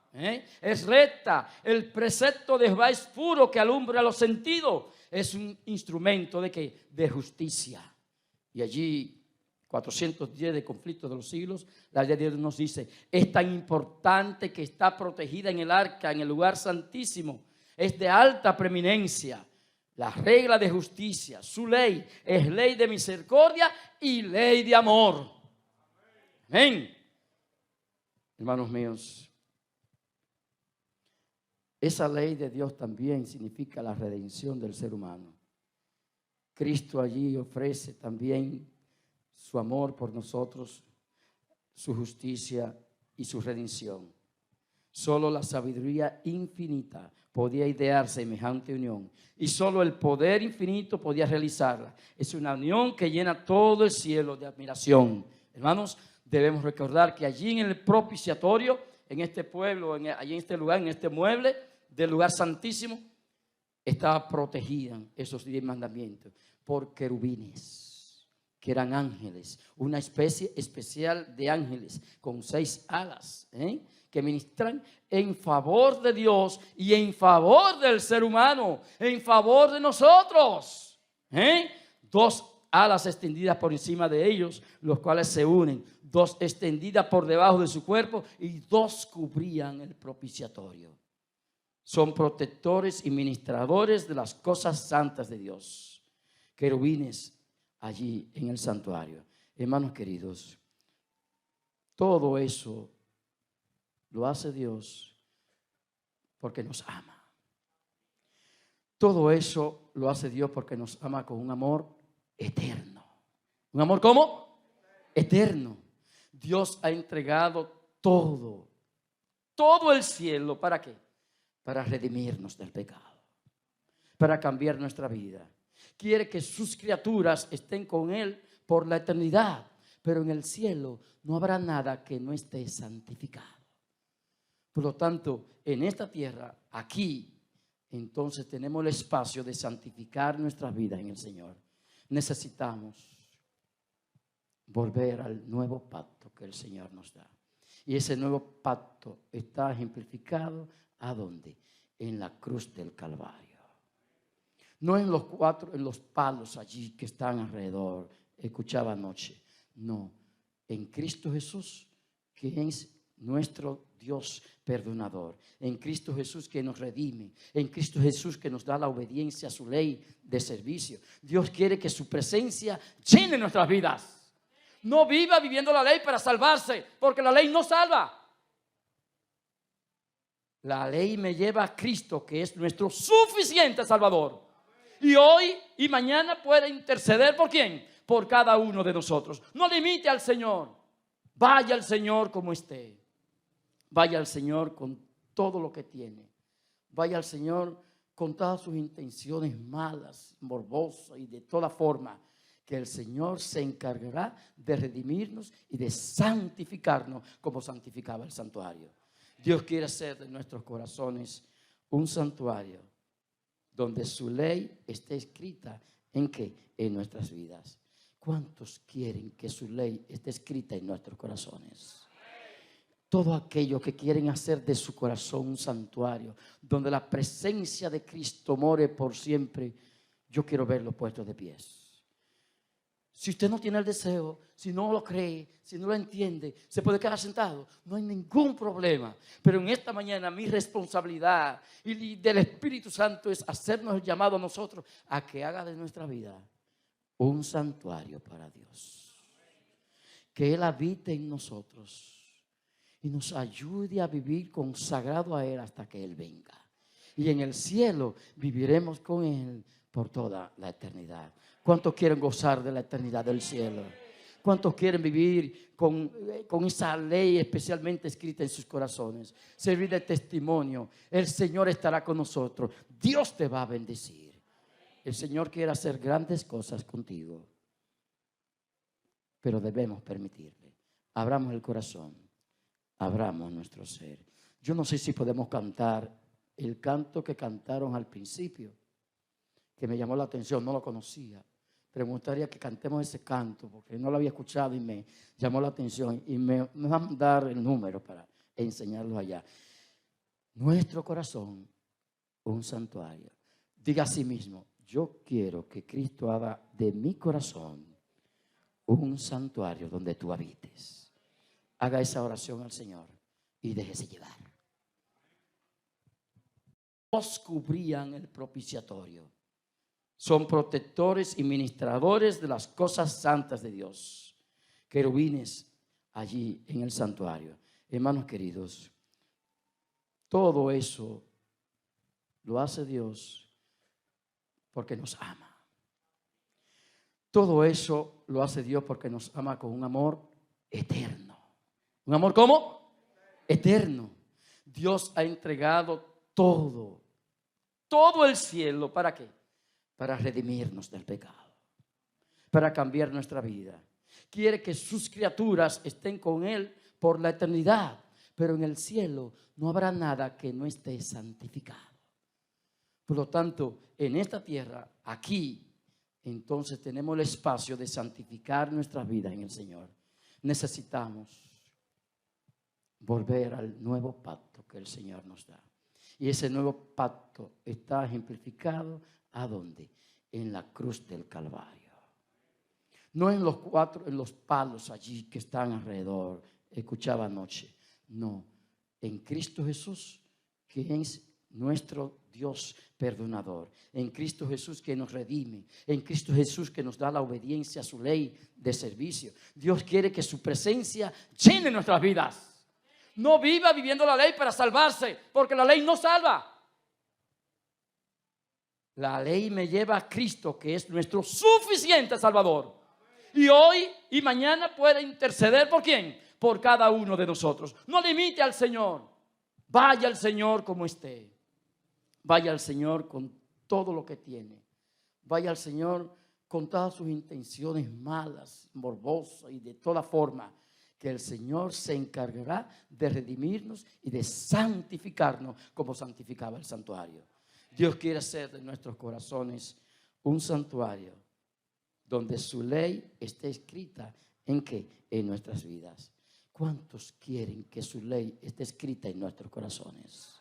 Es recta, el precepto de Jehová es puro, que alumbra los sentidos. Es un instrumento de ¿qué? De justicia. Y allí 410 de conflicto de los siglos, la ley de Dios nos dice, es tan importante que está protegida en el arca, en el lugar santísimo, es de alta preeminencia. La regla de justicia, su ley, es ley de misericordia y ley de amor. Amén. Hermanos míos, Esa ley de Dios también significa la redención del ser humano. Cristo allí ofrece también su amor por nosotros, su justicia y su redención. Solo la sabiduría infinita podía idear semejante unión y solo el poder infinito podía realizarla. Es una unión que llena todo el cielo de admiración. Hermanos, debemos recordar que allí en el propiciatorio, en este pueblo, allí en este lugar, en este mueble del lugar santísimo, estaba protegida esos 10 mandamientos por querubines, que eran ángeles, una especie especial de ángeles con 6 alas, que ministran en favor de Dios y en favor del ser humano, en favor de nosotros. 2 alas extendidas por encima de ellos, los cuales se unen, 2 extendidas por debajo de su cuerpo y 2 cubrían el propiciatorio. Son protectores y ministradores de las cosas santas de Dios. Querubines allí en el santuario. Hermanos queridos, todo eso lo hace Dios porque nos ama. Todo eso lo hace Dios porque nos ama con un amor eterno. ¿Un amor cómo? Eterno. Dios ha entregado todo el cielo. ¿Para qué? Para redimirnos del pecado, para cambiar nuestra vida. Quiere que sus criaturas estén con Él por la eternidad, pero en el cielo no habrá nada que no esté santificado. Por lo tanto, en esta tierra, aquí, entonces tenemos el espacio de santificar nuestras vidas en el Señor. Necesitamos volver al nuevo pacto que el Señor nos da. Y ese nuevo pacto está ejemplificado ¿a dónde? En la cruz del Calvario. No en los palos allí que están alrededor. Escuchaba anoche. No, en Cristo Jesús, que es nuestro Dios perdonador. En Cristo Jesús que nos redime. En Cristo Jesús que nos da la obediencia a su ley de servicio. Dios quiere que su presencia llene nuestras vidas. No viva viviendo la ley para salvarse, porque la ley no salva. La ley me lleva a Cristo, que es nuestro suficiente Salvador. Y hoy y mañana puede interceder ¿por quién? Por cada uno de nosotros. No limite al Señor. Vaya al Señor como esté. Vaya al Señor con todo lo que tiene. Vaya al Señor con todas sus intenciones malas, morbosas y de toda forma. Que el Señor se encargará de redimirnos y de santificarnos como santificaba el santuario. Dios quiere hacer de nuestros corazones un santuario donde su ley esté escrita ¿en qué? En nuestras vidas. ¿Cuántos quieren que su ley esté escrita en nuestros corazones? Todo aquello que quieren hacer de su corazón un santuario donde la presencia de Cristo more por siempre, yo quiero verlo puesto de pies. Si usted no tiene el deseo, si no lo cree, si no lo entiende, se puede quedar sentado. No hay ningún problema. Pero en esta mañana mi responsabilidad y del Espíritu Santo es hacernos el llamado a nosotros a que haga de nuestra vida un santuario para Dios. Que Él habite en nosotros y nos ayude a vivir consagrado a Él hasta que Él venga. Y en el cielo viviremos con Él por toda la eternidad. ¿Cuántos quieren gozar de la eternidad del cielo? ¿Cuántos quieren vivir con esa ley especialmente escrita en sus corazones? Servir de testimonio. El Señor estará con nosotros. Dios te va a bendecir. El Señor quiere hacer grandes cosas contigo. Pero debemos permitirle. Abramos el corazón. Abramos nuestro ser. Yo no sé si podemos cantar el canto que cantaron al principio, que me llamó la atención, no lo conocía. Pero me gustaría que cantemos ese canto, porque no lo había escuchado y me llamó la atención. Y me van a dar el número para enseñarlo allá. Nuestro corazón, un santuario. Diga a sí mismo, yo quiero que Cristo haga de mi corazón un santuario donde tú habites. Haga esa oración al Señor y déjese llevar. Dos cubrían el propiciatorio. Son protectores y ministradores de las cosas santas de Dios. Querubines allí en el santuario. Hermanos queridos, todo eso lo hace Dios porque nos ama. Todo eso lo hace Dios porque nos ama con un amor eterno. ¿Un amor cómo? Eterno. Dios ha entregado todo el cielo. ¿Para qué? Para redimirnos del pecado, para cambiar nuestra vida. Quiere que sus criaturas estén con Él por la eternidad, pero en el cielo no habrá nada que no esté santificado. Por lo tanto, en esta tierra, aquí, entonces tenemos el espacio de santificar nuestras vidas en el Señor. Necesitamos volver al nuevo pacto que el Señor nos da. Y ese nuevo pacto está ejemplificado ¿a dónde? En la cruz del Calvario. No en los palos allí que están alrededor. Escuchaba anoche. No, en Cristo Jesús, que es nuestro Dios perdonador. En Cristo Jesús que nos redime. En Cristo Jesús que nos da la obediencia a su ley de servicio. Dios quiere que su presencia llene nuestras vidas. No viva viviendo la ley para salvarse, porque la ley no salva. La ley me lleva a Cristo, que es nuestro suficiente Salvador. Y hoy y mañana puede interceder ¿por quién? Por cada uno de nosotros. No limite al Señor. Vaya al Señor como esté. Vaya al Señor con todo lo que tiene. Vaya al Señor con todas sus intenciones malas, morbosas y de toda forma. Que el Señor se encargará de redimirnos y de santificarnos como santificaba el santuario. Dios quiere hacer de nuestros corazones un santuario donde su ley esté escrita ¿en qué? En nuestras vidas. ¿Cuántos quieren que su ley esté escrita en nuestros corazones?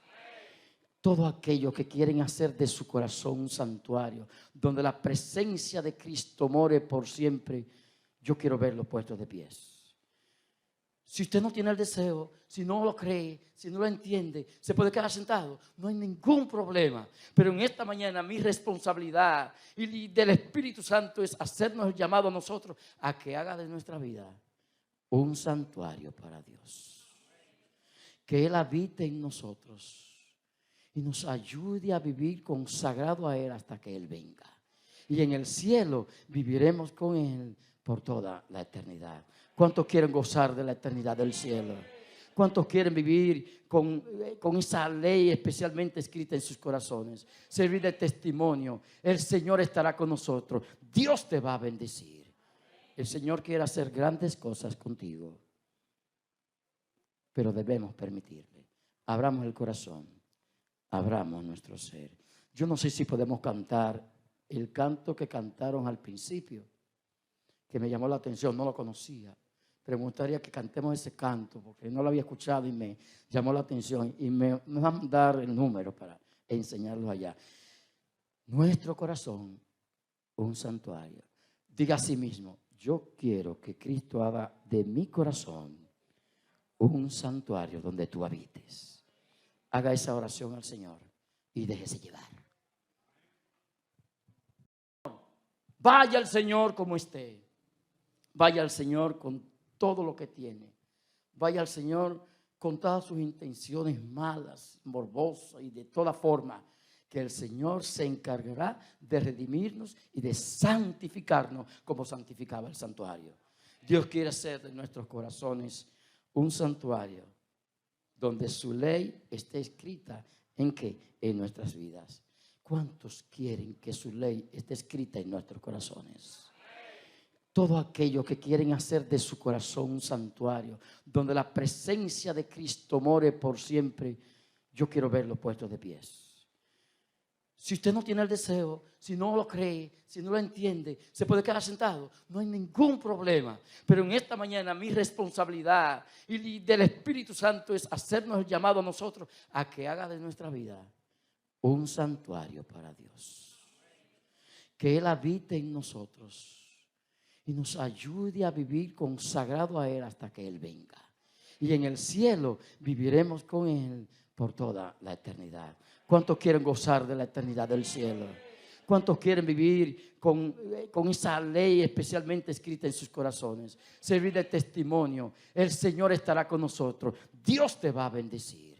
Todo aquello que quieren hacer de su corazón un santuario donde la presencia de Cristo more por siempre, yo quiero verlo puesto de pies. Si usted no tiene el deseo, si no lo cree, si no lo entiende, se puede quedar sentado. No hay ningún problema. Pero en esta mañana mi responsabilidad y del Espíritu Santo es hacernos el llamado a nosotros a que haga de nuestra vida un santuario para Dios. Que Él habite en nosotros y nos ayude a vivir consagrado a Él hasta que Él venga. Y en el cielo viviremos con Él por toda la eternidad. ¿Cuántos quieren gozar de la eternidad del cielo? ¿Cuántos quieren vivir con esa ley especialmente escrita en sus corazones? Servir de testimonio. El Señor estará con nosotros. Dios te va a bendecir. El Señor quiere hacer grandes cosas contigo. Pero debemos permitirle. Abramos el corazón. Abramos nuestro ser. Yo no sé si podemos cantar el canto que cantaron al principio, que me llamó la atención, no lo conocía. Pero me gustaría que cantemos ese canto, porque no lo había escuchado y me llamó la atención. Y me van a dar el número para enseñarlo allá. Nuestro corazón, un santuario. Diga a sí mismo, yo quiero que Cristo haga de mi corazón un santuario donde tú habites. Haga esa oración al Señor y déjese llevar. Vaya al Señor como esté. Vaya al Señor con todo lo que tiene. Vaya al Señor con todas sus intenciones malas, morbosas y de toda forma. Que el Señor se encargará de redimirnos y de santificarnos como santificaba el santuario. Dios quiere hacer de nuestros corazones un santuario donde su ley esté escrita ¿en qué? En nuestras vidas. ¿Cuántos quieren que su ley esté escrita en nuestros corazones? Todo aquello que quieren hacer de su corazón un santuario, donde la presencia de Cristo more por siempre, yo quiero verlo puesto de pies. Si usted no tiene el deseo, si no lo cree, si no lo entiende, se puede quedar sentado. No hay ningún problema. Pero en esta mañana mi responsabilidad y del Espíritu Santo es hacernos el llamado a nosotros a que haga de nuestra vida un santuario para Dios. Que Él habite en nosotros y nos ayude a vivir consagrado a Él hasta que Él venga. Y en el cielo viviremos con Él por toda la eternidad. ¿Cuántos quieren gozar de la eternidad del cielo? ¿Cuántos quieren vivir con esa ley especialmente escrita en sus corazones? Servir de testimonio. El Señor estará con nosotros. Dios te va a bendecir.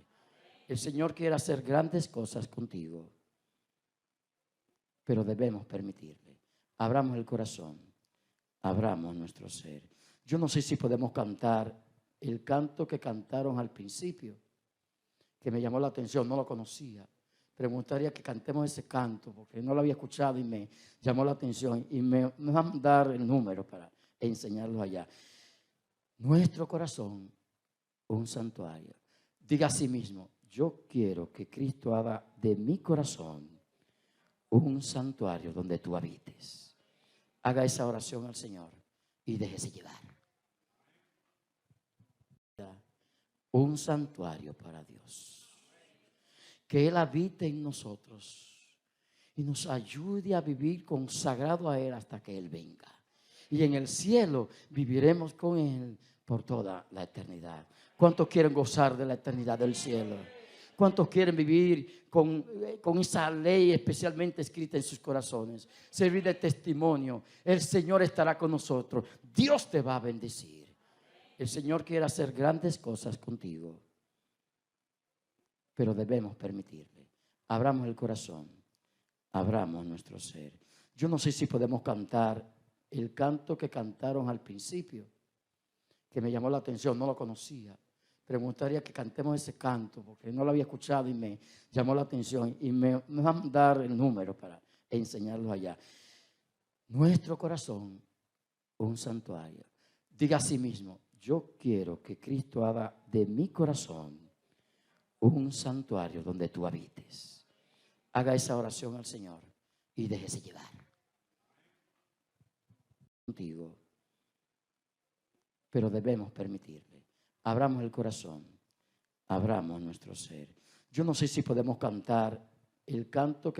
El Señor quiere hacer grandes cosas contigo, pero debemos permitirle. Abramos el corazón, abramos nuestro ser. Yo no sé si podemos cantar el canto que cantaron al principio, que me llamó la atención, no lo conocía. Pero me gustaría que cantemos ese canto, porque no lo había escuchado y me llamó la atención. Y me van a dar el número para enseñarlo allá. Nuestro corazón, un santuario. Diga a sí mismo, yo quiero que Cristo haga de mi corazón un santuario donde tú habites. Haga esa oración al Señor y déjese llevar. Un santuario para Dios. Que Él habite en nosotros y nos ayude a vivir consagrado a Él hasta que Él venga. Y en el cielo viviremos con Él por toda la eternidad. ¿Cuántos quieren gozar de la eternidad del cielo? ¿Cuántos quieren vivir con esa ley especialmente escrita en sus corazones? Servir de testimonio. El Señor estará con nosotros. Dios te va a bendecir. El Señor quiere hacer grandes cosas contigo, pero debemos permitirle. Abramos el corazón, abramos nuestro ser. Yo no sé si podemos cantar el canto que cantaron al principio, que me llamó la atención, no lo conocía. Pero me gustaría que cantemos ese canto, porque no lo había escuchado y me llamó la atención. Y me van a dar el número para enseñarlo allá. Nuestro corazón, un santuario. Diga a sí mismo, yo quiero que Cristo haga de mi corazón un santuario donde tú habites. Haga esa oración al Señor y déjese llevar. Contigo, pero debemos permitirle. Abramos el corazón, abramos nuestro ser. Yo no sé si podemos cantar el canto que